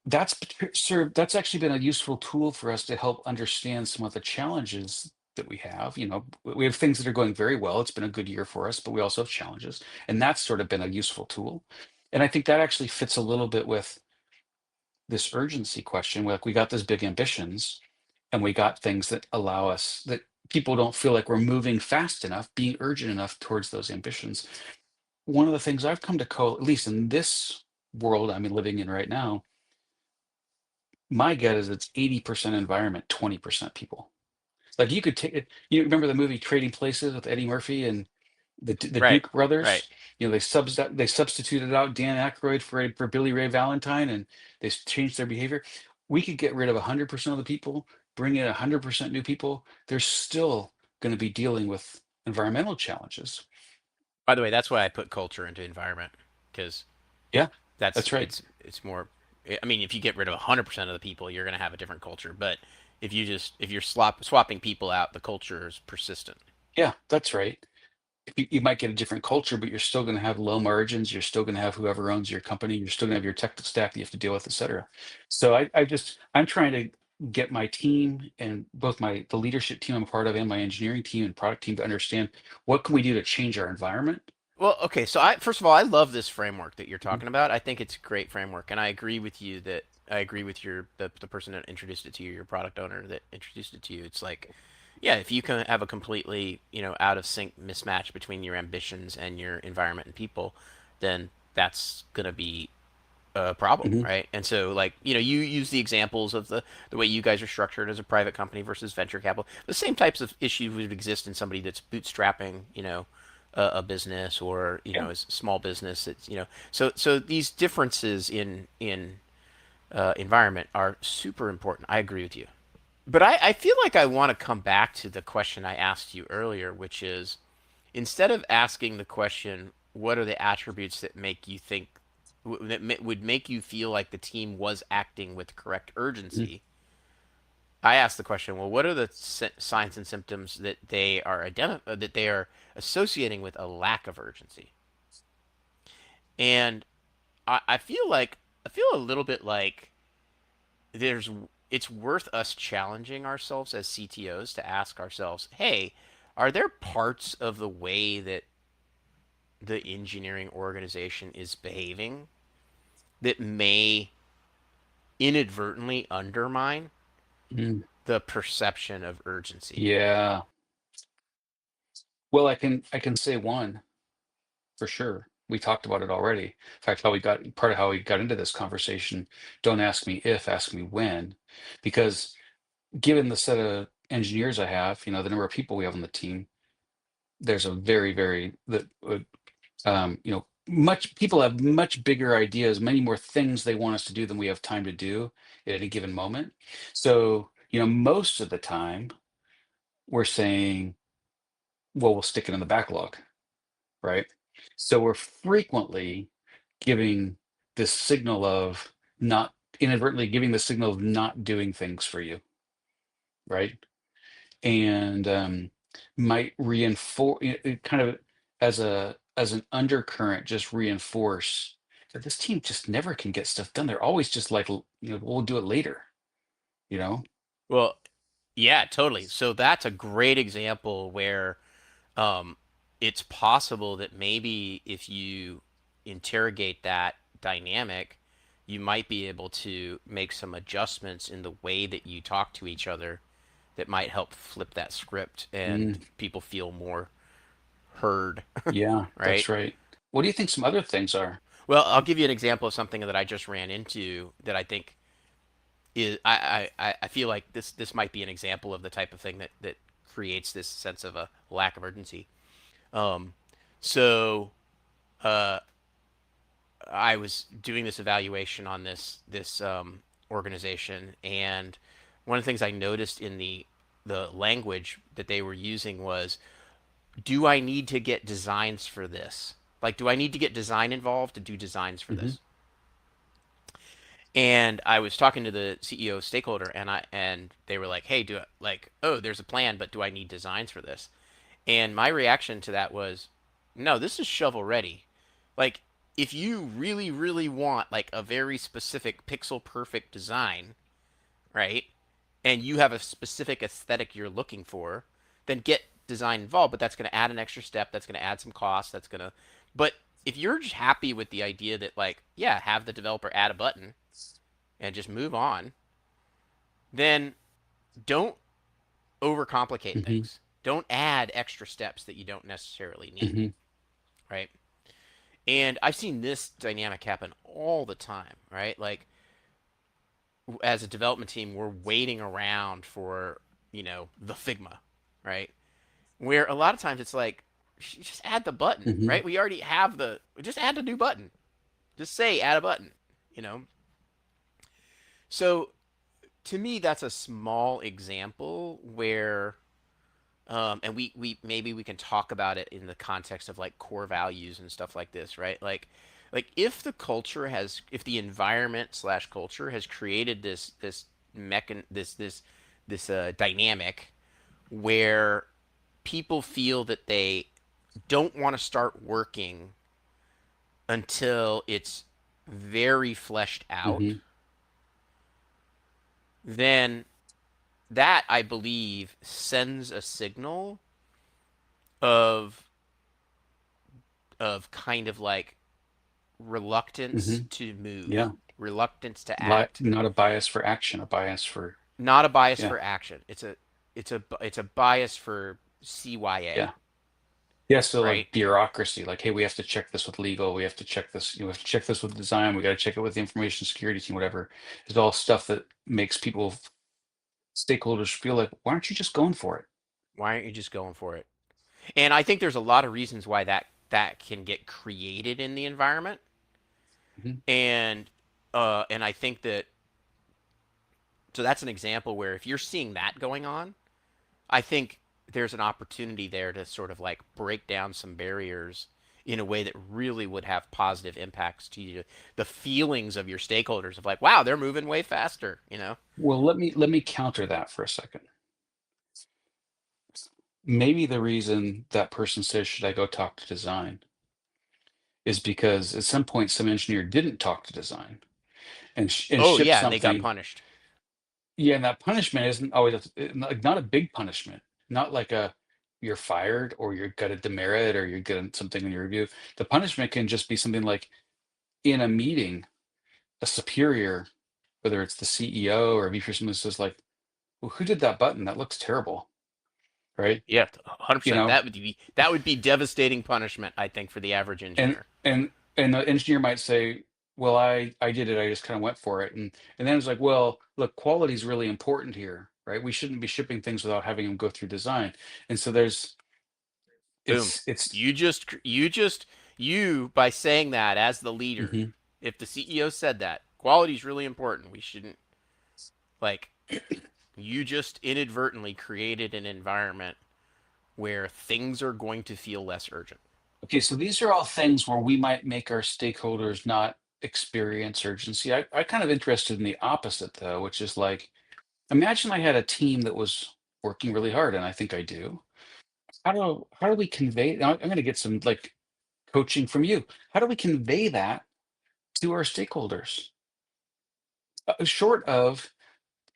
Speaker 2: that's actually been a useful tool for us to help understand some of the challenges that we have. We have things that are going very well. It's been a good year for us, but we also have challenges, and that's sort of been a useful tool. And I think that actually fits a little bit with this urgency question. Like, we got these big ambitions, and we got things that allow us, that people don't feel like we're moving fast enough, being urgent enough towards those ambitions. One of the things I've come to at least in this world I'm living in right now, my gut is it's 80% environment, 20% people. Like, you could take it. You remember the movie Trading Places with Eddie Murphy and the
Speaker 1: Right,
Speaker 2: Duke
Speaker 1: right.
Speaker 2: brothers? They substituted out Dan Aykroyd for Billy Ray Valentine, and they changed their behavior. We could get rid of 100% of the people, bring in 100% new people. They're still going to be dealing with environmental challenges.
Speaker 1: By the way, that's why I put culture into environment because
Speaker 2: Yeah,
Speaker 1: that's
Speaker 2: that's right.
Speaker 1: it's more. I mean, if you get rid of 100% of the people, you're going to have a different culture. But if you're swapping people out, the culture is persistent.
Speaker 2: Yeah, that's right. You might get a different culture, but you're still going to have low margins. You're still going to have whoever owns your company. You're still going to have your tech stack that you have to deal with, et cetera. So I'm trying to get my team and both the leadership team I'm a part of and my engineering team and product team to understand what can we do to change our environment.
Speaker 1: Well, okay, so I first of all, I love this framework that you're
Speaker 2: Mhm.
Speaker 1: talking about. I think it's a great framework, and I agree with you that I agree with the person that introduced it to you, your product owner that introduced it to you. It's like, yeah, if you can have a completely, out of sync mismatch between your ambitions and your environment and people, then that's gonna be a problem,
Speaker 2: Mhm.
Speaker 1: right? And so, like, you use the examples of the way you guys are structured as a private company versus venture capital. The same types of issues would exist in somebody that's bootstrapping, a business or
Speaker 2: Yeah.
Speaker 1: a small business. It's so these differences in environment are super important. I agree with you, but I feel like I want to come back to the question I asked you earlier, which is instead of asking the question, what are the attributes that make you think would make you feel like the team was acting with correct
Speaker 2: Mhm.
Speaker 1: urgency? I asked the question, well, what are the signs and symptoms that that they are associating with a lack of urgency? And I feel a little bit like there's it's worth us challenging ourselves as CTOs to ask ourselves, hey, are there parts of the way that the engineering organization is behaving that may inadvertently undermine
Speaker 2: Mm.
Speaker 1: the perception of urgency?
Speaker 2: Yeah. Well, I can say one for sure. We talked about it already. In fact, how we got part of how we got into this conversation. Don't ask me if, ask me when, because given the set of engineers I have, the number of people we have on the team, there's a very that much people have much bigger ideas, many more things they want us to do than we have time to do at any given moment. So, most of the time we're saying, well, we'll stick it in the backlog, right? So we're frequently giving this signal of not inadvertently giving the signal of not doing things for you, right? And might reinforce it kind of as an undercurrent, just reinforce that this team just never can get stuff done. They're always just like, we'll do it later, you know?
Speaker 1: Well, yeah, totally. So that's a great example where um, it's possible that maybe if you interrogate that dynamic, you might be able to make some adjustments in the way that you talk to each other that might help flip that script and
Speaker 2: Mm,
Speaker 1: people feel more heard,
Speaker 2: yeah,
Speaker 1: right?
Speaker 2: that's right. What do you think some other things are?
Speaker 1: Well, I'll give you an example of something that I just ran into that I think is I feel like this might be an example of the type of thing that creates this sense of a lack of urgency. Um, so uh, I was doing this evaluation on this organization, and one of the things I noticed in the language that they were using was, "Do I need to get designs for this? Like, do I need to get design involved to do designs for
Speaker 2: Hmm.
Speaker 1: this?" And I was talking to the CEO stakeholder, and they were like, "Hey, oh, there's a plan, but do I need designs for this?" And my reaction to that was, "No, this is shovel ready. Like, if you really, really want like a very specific pixel perfect design, right? And you have a specific aesthetic you're looking for, then get design involved. But that's going to add an extra step. That's going to add some cost. But if you're just happy with the idea that like, yeah, have the developer add a button and just move on, then don't overcomplicate
Speaker 2: Hmm.
Speaker 1: things. Don't add extra steps that you don't necessarily need,
Speaker 2: Hmm.
Speaker 1: right? And I've seen this dynamic happen all the time, right? Like as a development team, we're waiting around for, the Figma, right? Where a lot of times it's like, just add the button,
Speaker 2: Hmm.
Speaker 1: right? We already have just add a new button. Just say add a button, you know? So to me, that's a small example where and we maybe we can talk about it in the context of like core values and stuff like this, right? Like if the environment slash culture has created this mechan this dynamic where people feel that they don't want to start working until it's very fleshed out,
Speaker 2: Hmm.
Speaker 1: then that I believe sends a signal of kind of like reluctance
Speaker 2: Hmm.
Speaker 1: to move,
Speaker 2: Yeah.
Speaker 1: reluctance to act,
Speaker 2: Not a bias for action, a bias for,
Speaker 1: not a bias
Speaker 2: yeah.
Speaker 1: for action. It's a bias for CYA,
Speaker 2: Yeah. Yeah. So
Speaker 1: right?
Speaker 2: like bureaucracy, like, hey, we have to check this with legal. We have to check this, we have to check this with design. We got to check it with the information security team, whatever. It's all stuff that makes people, stakeholders feel like, why aren't you just going for it?
Speaker 1: Why aren't you just going for it? And I think there's a lot of reasons why that can get created in the environment.
Speaker 2: Mhm.
Speaker 1: And I think that so that's an example where if you're seeing that going on, I think there's an opportunity there to sort of like break down some barriers in a way that really would have positive impacts to you, the feelings of your stakeholders of like, wow, they're moving way faster, you know?
Speaker 2: Well, let me counter that for a second. Maybe the reason that person says, should I go talk to design, is because at some point some engineer didn't talk to design and
Speaker 1: Oh
Speaker 2: shipped
Speaker 1: yeah, and they got
Speaker 2: something.
Speaker 1: punished.
Speaker 2: Yeah, and that punishment isn't always like not a big punishment, not like a you're fired or you're got a demerit or you're getting something in your review. The punishment can just be something like in a meeting, a superior, whether it's the CEO or a VP or someone says like, well, who did that button? That looks terrible, right?
Speaker 1: Yeah,
Speaker 2: You
Speaker 1: 100%.
Speaker 2: know,
Speaker 1: That would be devastating punishment, I think, for the average
Speaker 2: and
Speaker 1: engineer.
Speaker 2: and and the engineer might say, well, I did it, I just kind of went for it, and then it's like, well, look, quality is really important here, right? We shouldn't be shipping things without having them go through design. And so there's
Speaker 1: Boom.
Speaker 2: it's
Speaker 1: You by saying that as the leader,
Speaker 2: mhm.
Speaker 1: if the CEO said that, quality is really important. We shouldn't like you just inadvertently created an environment where things are going to feel less urgent.
Speaker 2: Okay, so these are all things where we might make our stakeholders not experience urgency. I kind of interested in the opposite though, which is like, imagine I had a team that was working really hard, and I think I do. How do we convey? I'm going to get some like coaching from you. How do we convey that to our stakeholders? Short of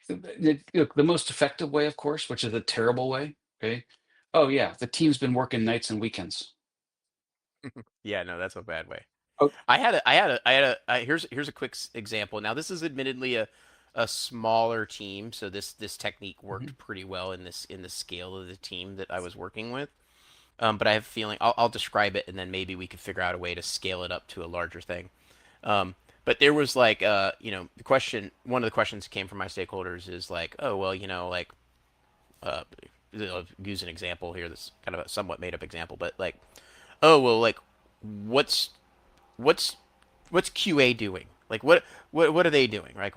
Speaker 2: the most effective way, of course, which is a terrible way. Okay. Oh yeah, the team's been working nights and weekends.
Speaker 1: Yeah, no, that's a bad way.
Speaker 2: Oh,
Speaker 1: Here's a quick example. Now, this is admittedly a smaller team, so this technique
Speaker 2: mhm.
Speaker 1: worked pretty well in the scale of the team that I was working with. But I have a feeling I'll describe it, and then maybe we could figure out a way to scale it up to a larger thing. But there was like, the question. One of the questions that came from my stakeholders is like, oh well, like, uh, I'll use an example here that's kind of a somewhat made up example, but like, oh well, like, what's what's what's QA doing? Like, what are they doing? Like,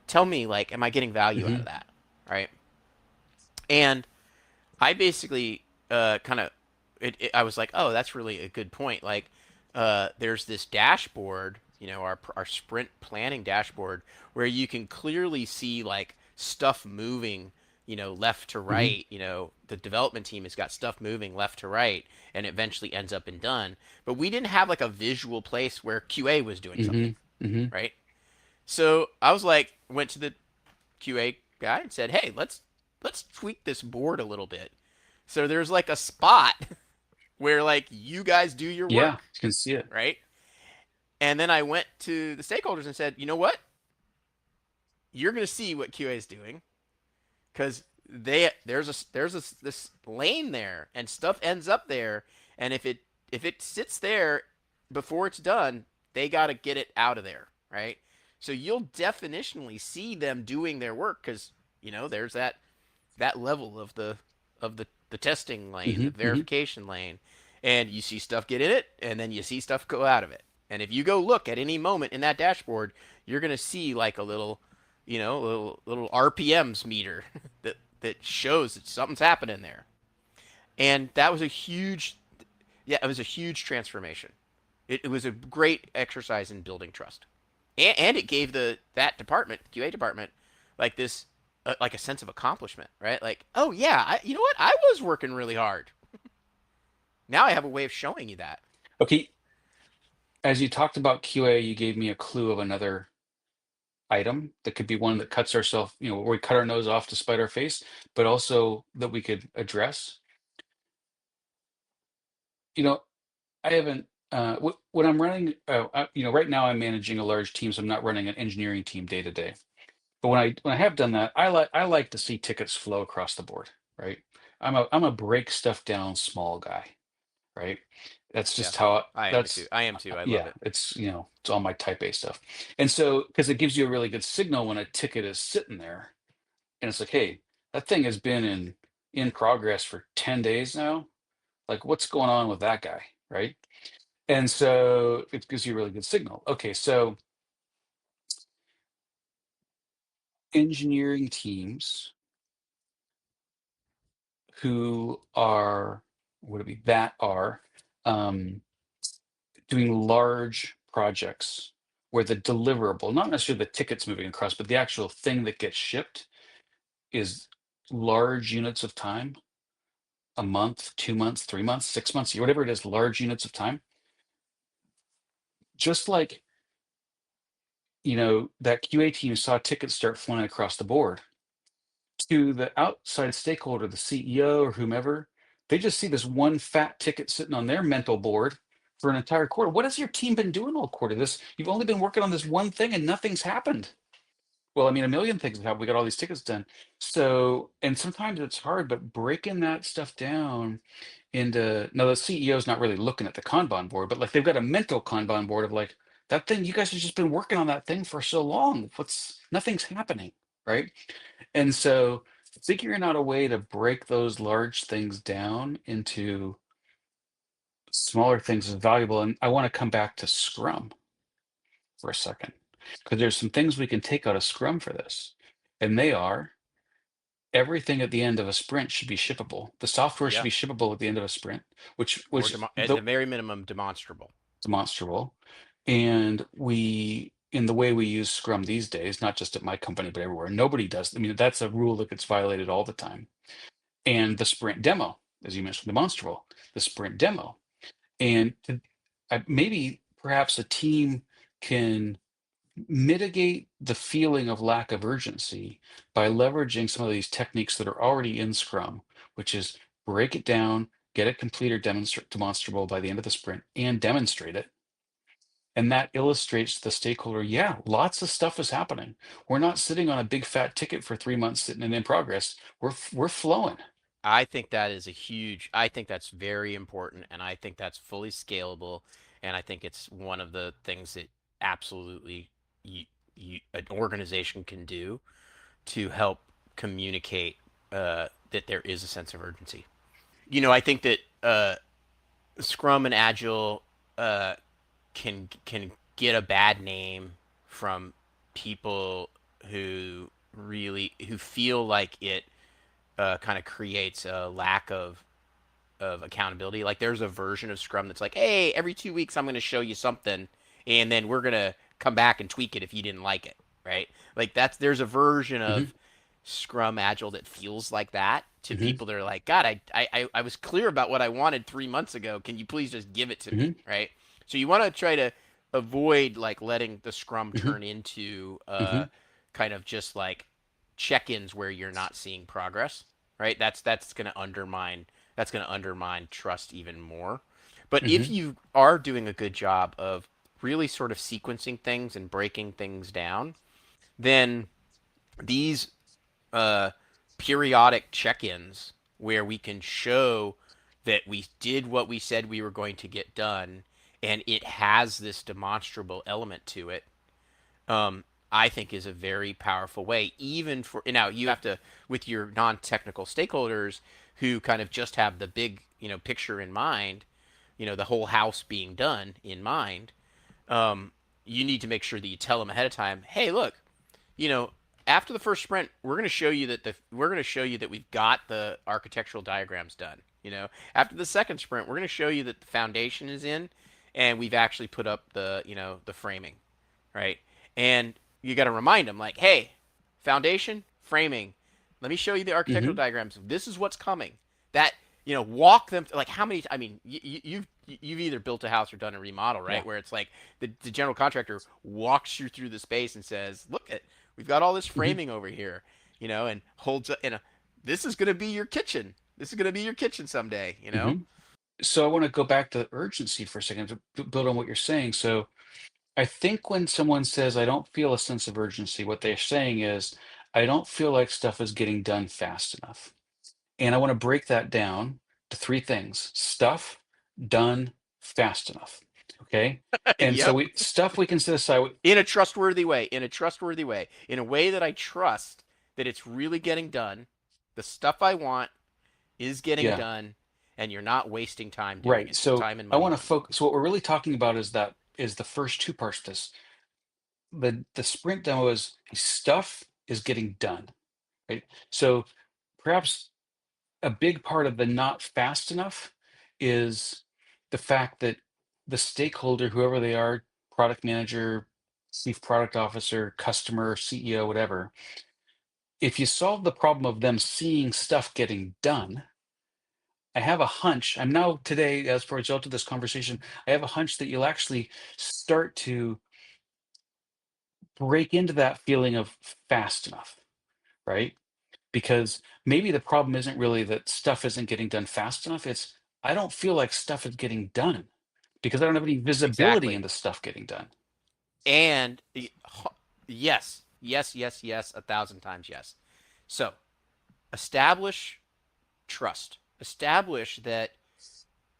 Speaker 1: tell me, like, am I getting value out
Speaker 2: Hmm.
Speaker 1: of that? Right? And I basically kind of I was like, oh, that's really a good point. Like, there's this dashboard, our sprint planning dashboard, where you can clearly see like stuff moving, left to
Speaker 2: Hmm.
Speaker 1: right. The development team has got stuff moving left to right, and eventually ends up in done. But we didn't have like a visual place where QA was doing
Speaker 2: Hmm.
Speaker 1: something,
Speaker 2: Hmm.
Speaker 1: right? So I was like, went to the QA guy and said, hey, let's tweak this board a little bit. So there's like a spot where like you guys do your
Speaker 2: Yeah,
Speaker 1: work,
Speaker 2: you can see it.
Speaker 1: right? And then I went to the stakeholders and said, you know what? You're going to see what QA is doing because there's this lane there and stuff ends up there, and if it sits there before it's done, they got to get it out of there, right? So you'll definitionally see them doing their work because there's that level of the testing lane,
Speaker 2: Hmm.
Speaker 1: the
Speaker 2: Hmm.
Speaker 1: verification lane, and you see stuff get in it, and then you see stuff go out of it. And if you go look at any moment in that dashboard, you're gonna see like a little, little RPMs meter that shows that something's happening there. And that was a huge, yeah, it was a huge transformation. It was a great exercise in building trust, and it gave that department, QA department, like this, like a sense of accomplishment, right? Like, oh yeah, you know what? I was working really hard. Now I have a way of showing you that.
Speaker 2: Okay, as you talked about QA, you gave me a clue of another item that could be one that cuts ourselves, where we cut our nose off to spite our face, but also that we could address. You know, I haven't. When I'm running, right now I'm managing a large team, so I'm not running an engineering team day to day. But when I have done that, I like to see tickets flow across the board, right? I'm a break stuff down small guy, right? That's
Speaker 1: Yeah,
Speaker 2: just how
Speaker 1: I am too.
Speaker 2: that's
Speaker 1: I am too. I love
Speaker 2: yeah,
Speaker 1: it.
Speaker 2: it's all my type A stuff. And so because it gives you a really good signal when a ticket is sitting there and it's like, hey, that thing has been in progress for 10 days now. Like what's going on with that guy, right? And so it gives you a really good signal. Okay, so engineering teams who are would it be that are um, doing large projects where the deliverable, not necessarily the tickets moving across, but the actual thing that gets shipped is large units of time, a month, 2 months, 3 months, 6 months, whatever it is, large units of time. Just like, that QA team saw tickets start flying across the board to the outside stakeholder, the CEO or whomever, they just see this one fat ticket sitting on their mental board for an entire quarter. What has your team been doing all quarter? You've only been working on this one thing and nothing's happened. Well, I mean, a million things have happened. We got all these tickets done. So, and sometimes it's hard, but breaking that stuff down into now the CEO's not really looking at the Kanban board, but like they've got a mental Kanban board of like that thing, you guys have just been working on that thing for so long. Nothing's happening, right? And so figuring out a way to break those large things down into smaller things is valuable. And I want to come back to Scrum for a second, because there's some things we can take out of Scrum for this. And they are everything at the end of a sprint should be shippable. The software should
Speaker 1: Yeah,
Speaker 2: be shippable at the end of a sprint, which
Speaker 1: or
Speaker 2: which
Speaker 1: at
Speaker 2: the
Speaker 1: the very minimum, demonstrable.
Speaker 2: demonstrable. And in the way we use Scrum these days, not just at my company, but everywhere, nobody does. I mean, that's a rule that gets violated all the time. And the sprint demo, as you mentioned, demonstrable, the sprint demo. And maybe perhaps a team can mitigate the feeling of lack of urgency by leveraging some of these techniques that are already in Scrum, which is break it down, get it complete or demonstrable by the end of the sprint, and demonstrate it. And that illustrates to the stakeholder, yeah, lots of stuff is happening. We're not sitting on a big fat ticket for 3 months sitting and in progress. We're flowing.
Speaker 1: I think that is a huge. I think that's very important, and I think that's fully scalable, and I think it's one of the things that absolutely an organization can do to help communicate that there is a sense of urgency. I think that Scrum and Agile uh, can get a bad name from people who feel like it kind of creates a lack of accountability. Like there's a version of Scrum that's like, hey, every 2 weeks I'm going to show you something, and then we're going to come back and tweak it if you didn't like it, right? Like there's a version
Speaker 2: Hmm.
Speaker 1: of Scrum Agile that feels like that to
Speaker 2: Hmm.
Speaker 1: people that are like, God, I was clear about what I wanted 3 months ago. Can you please just give it to me,
Speaker 2: Hmm.
Speaker 1: right? So you want to try to avoid like letting the Scrum
Speaker 2: Hmm.
Speaker 1: turn into
Speaker 2: Hmm.
Speaker 1: kind of just like check-ins where you're not seeing progress, right? That's going to undermine trust even more. But if
Speaker 2: Hmm.
Speaker 1: you are doing a good job of really sort of sequencing things and breaking things down, then these uh, periodic check-ins where we can show that we did what we said we were going to get done and it has this demonstrable element to it, I think is a very powerful way. Even for now, you have to with your non-technical stakeholders who kind of just have the big picture in mind, the whole house being done in mind. Um, you need to make sure that you tell them ahead of time. Hey, look, you know, after the first sprint, we're going to show you that we've got the architectural diagrams done. After the second sprint, we're going to show you that the foundation is in, and we've actually put up the framing, right? And you got to remind them like, hey, foundation, framing. Let me show you the architectural
Speaker 2: Hmm.
Speaker 1: diagrams. This is what's coming. That walk them like how many. I mean, you've either built a house or done a remodel,
Speaker 2: Yeah.
Speaker 1: right? Where it's like the general contractor walks you through the space and says, "Look at we've got all this
Speaker 2: Hmm.
Speaker 1: framing over here," and holds up. This is going to be your kitchen. This is going to be your kitchen someday.
Speaker 2: Hmm. So I want to go back to urgency for a second to build on what you're saying. So I think when someone says, I don't feel a sense of urgency, what they're saying is, I don't feel like stuff is getting done fast enough. And I want to break that down to three things: stuff done fast enough. Okay. And so
Speaker 1: Yep.
Speaker 2: stuff we can set aside.
Speaker 1: In a trustworthy way. In a trustworthy way. In a way that I trust that it's really getting done. The stuff I want is getting
Speaker 2: Yeah,
Speaker 1: done, and you're not wasting time doing
Speaker 2: right.
Speaker 1: it.
Speaker 2: So
Speaker 1: Time and
Speaker 2: I
Speaker 1: money
Speaker 2: want to
Speaker 1: doing it.
Speaker 2: focus. So what we're really talking about is the first two parts of this. The sprint demo is stuff is getting done, right? So perhaps a big part of the not fast enough is the fact that the stakeholder, whoever they are, product manager, chief product officer, customer, CEO, whatever, if you solve the problem of them seeing stuff getting done, I have a hunch. I'm now today, as a result of this conversation, I have a hunch that you'll actually start to break into that feeling of fast enough, right? Because maybe the problem isn't really that stuff isn't getting done fast enough. It's I don't feel like stuff is getting done because I don't have any visibility
Speaker 1: Exactly.
Speaker 2: into stuff getting done.
Speaker 1: And yes, yes, yes, yes, 1,000 times yes. So establish trust. Establish that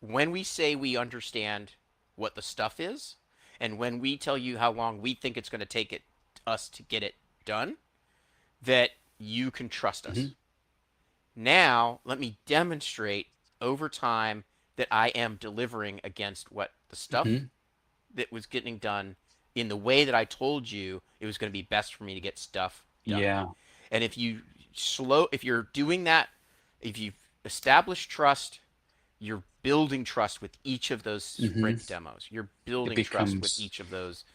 Speaker 1: when we say we understand what the stuff is, and when we tell you how long we think it's going to take us to get it done, that you can trust us.
Speaker 2: Hmm.
Speaker 1: Now, let me demonstrate over time that I am delivering against what the stuff
Speaker 2: Hmm.
Speaker 1: that was getting done in the way that I told you it was going to be best for me to get stuff done.
Speaker 2: Yeah.
Speaker 1: And if you're doing that, if you establish trust, you're building trust with each of those
Speaker 2: Hmm.
Speaker 1: sprint demos. You're
Speaker 2: It
Speaker 1: building trust with
Speaker 2: becomes
Speaker 1: each of those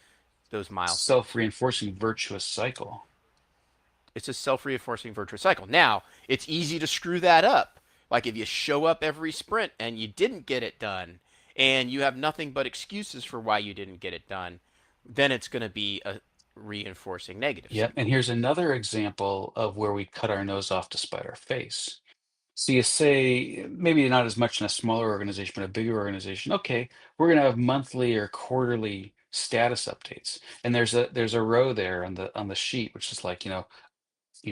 Speaker 1: milestones.
Speaker 2: self-reinforcing virtuous cycle.
Speaker 1: It's a self-reinforcing virtuous cycle. Now, it's easy to screw that up. Like if you show up every sprint and you didn't get it done and you have nothing but excuses for why you didn't get it done, then it's going to be a reinforcing negative
Speaker 2: Yep. And
Speaker 1: cycle.
Speaker 2: here's another example of where we cut our nose off to spite our face. So you say, maybe not as much in a smaller organization, but a bigger organization. Okay, we're going to have monthly or quarterly status updates, and there's a row there on the sheet which is like, you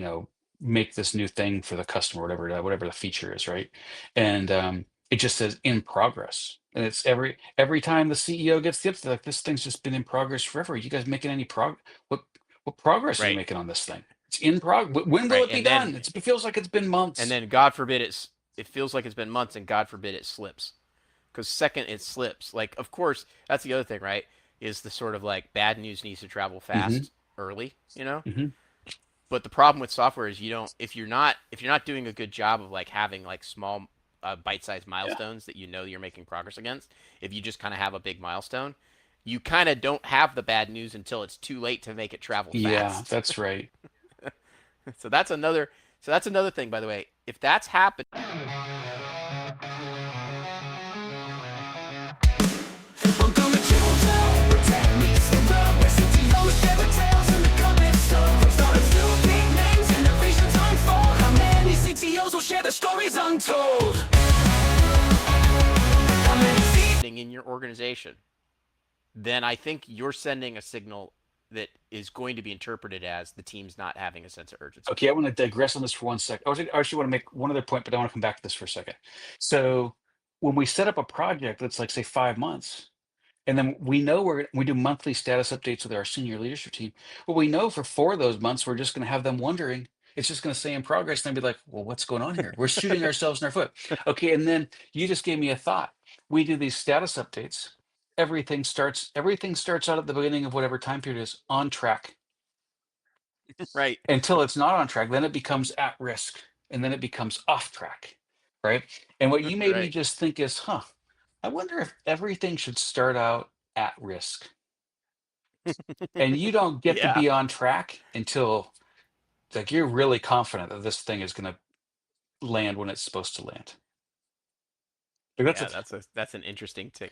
Speaker 2: know, make this new thing for the customer, whatever the feature is, right? And it just says in progress, and it's every time the CEO gets the update, like this thing's just been in progress forever. You guys making any what progress are you
Speaker 1: Right.
Speaker 2: making on this thing? It's in progress. When will
Speaker 1: Right.
Speaker 2: it be done? It feels like it's been
Speaker 1: And
Speaker 2: months.
Speaker 1: then God forbid it feels like it's been months and God forbid it slips. Because second it slips, like of course that's the other thing, right? Is the sort of like bad news needs to travel
Speaker 2: Hmm.
Speaker 1: fast early.
Speaker 2: Hmm.
Speaker 1: But the problem with software is you don't if you're not doing a good job of like having like small bite-sized
Speaker 2: Yeah.
Speaker 1: milestones that you know you're making progress against. If you just kind of have a big milestone, you kind of don't have the bad news until it's too late to make it travel
Speaker 2: Yeah,
Speaker 1: fast.
Speaker 2: that's right.
Speaker 1: so that's another so that's another thing, by the way. If that's happened,
Speaker 3: Welcome to Chill Tech meets the world, where CTOs share the tales and the comments stuff. From startups to big names, innovations unfold. How many CTOs will share their stories untold? How many
Speaker 1: in your organization, then I think you're sending a signal that is going to be interpreted as the team's not having a sense of urgency.
Speaker 2: Okay, I want to digress on this for 1 second. I actually want to make one other point, but I want to come back to this for a second. So when we set up a project that's like say 5 months, and then we do monthly status updates with our senior leadership team. Well, we know for 4 of those months we're just going to have them wondering. It's just going to say in progress, and then be like, "Well, what's going on here? We're shooting ourselves in our foot." Okay, and then you just gave me a thought. We do these status updates. Everything starts out at the beginning of whatever time period is on track
Speaker 1: Right.
Speaker 2: until it's not on track. Then it becomes at risk, and then it becomes off track, right? And what you made me
Speaker 1: Right.
Speaker 2: just think is, huh? I wonder if everything should start out at risk. And you don't get to
Speaker 1: Yeah.
Speaker 2: be on track until like you're really confident that this thing is going to land when it's supposed to land. Like
Speaker 1: Yeah, that's an interesting tick.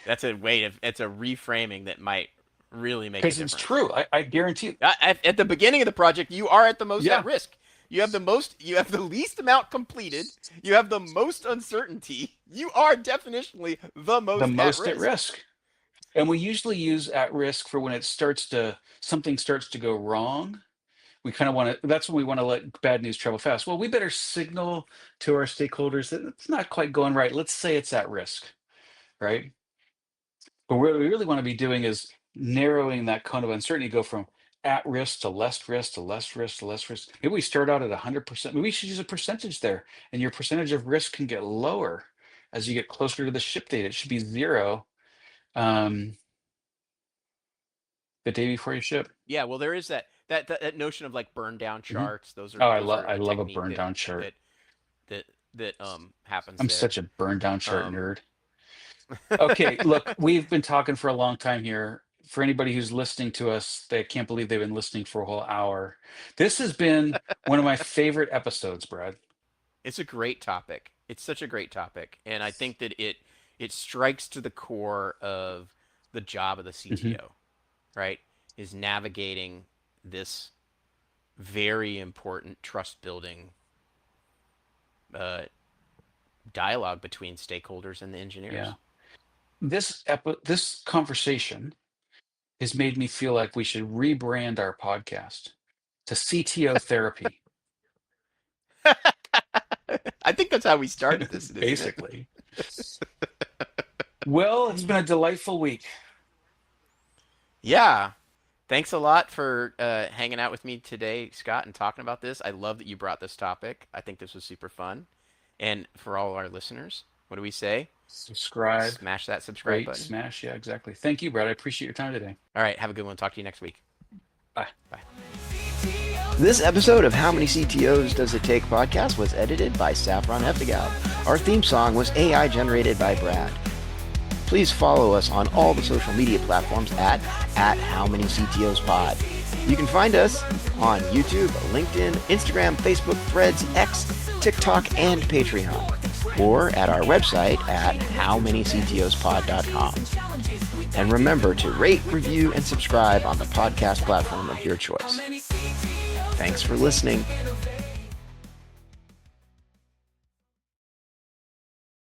Speaker 1: That's a it's a reframing that might really make a
Speaker 2: because it's
Speaker 1: difference.
Speaker 2: true. I guarantee you.
Speaker 1: At the beginning of the project, you are at the most at
Speaker 2: Yeah,
Speaker 1: risk. You have the least amount completed. You have the most uncertainty. You are definitionally the
Speaker 2: the
Speaker 1: most at
Speaker 2: most at
Speaker 1: risk.
Speaker 2: risk. And we usually use at risk for when something starts to go wrong. We kind of want to, that's when we want to let bad news travel fast. Well, we better signal to our stakeholders that it's not quite going right. Let's say it's at risk, right? But what we really want to be doing is narrowing that cone of uncertainty, go from at risk to less risk to less risk to less risk. Maybe we start out at 100%. Maybe we should use a percentage there, and your percentage of risk can get lower as you get closer to the ship date. It should be 0 the day before you ship.
Speaker 1: Yeah, well, there is that notion of like burn down
Speaker 2: Mhm.
Speaker 1: charts.
Speaker 2: Oh,
Speaker 1: Those are
Speaker 2: I
Speaker 1: a
Speaker 2: love a
Speaker 1: technique
Speaker 2: burn down chart.
Speaker 1: that happens
Speaker 2: I'm
Speaker 1: there.
Speaker 2: such a burn down chart
Speaker 1: Um,
Speaker 2: nerd. Okay, look, we've been talking for a long time here. For anybody who's listening to us, they can't believe they've been listening for a whole hour. This has been one of my favorite episodes, Brad.
Speaker 1: it's a great topic. It's such a great topic, and I think that it strikes to the core of the job of the
Speaker 2: Mhm.
Speaker 1: CTO, right? Is navigating this very important trust building uh, dialogue between stakeholders and the engineers.
Speaker 2: Yeah. This conversation has made me feel like we should rebrand our podcast to CTO therapy,
Speaker 1: I think that's how we started this, isn't it?
Speaker 2: basically. Well, it's been a delightful week.
Speaker 1: Yeah. Thanks a lot for hanging out with me today, Scott, and talking about this. I love that you brought this topic. I think this was super fun. And for all our listeners, what do we say?
Speaker 2: Subscribe,
Speaker 1: Smash that subscribe
Speaker 2: rate,
Speaker 1: button.
Speaker 2: smash. Yeah, exactly. Thank you, Brad. I appreciate your time today.
Speaker 1: All right. Have a good one. Talk to you next week.
Speaker 2: Bye.
Speaker 1: Bye.
Speaker 4: This episode of How Many CTOs Does It Take podcast was edited by Saffron Hefta-Gaub. Our theme song was AI generated by Brad. Please follow us on all the social media platforms at How Many CTOs Pod. You can find us on YouTube, LinkedIn, Instagram, Facebook, Threads, X, TikTok, and Patreon, or at our website at howmanyctospod.com. And remember to rate, review, and subscribe on the podcast platform of your choice. Thanks for listening.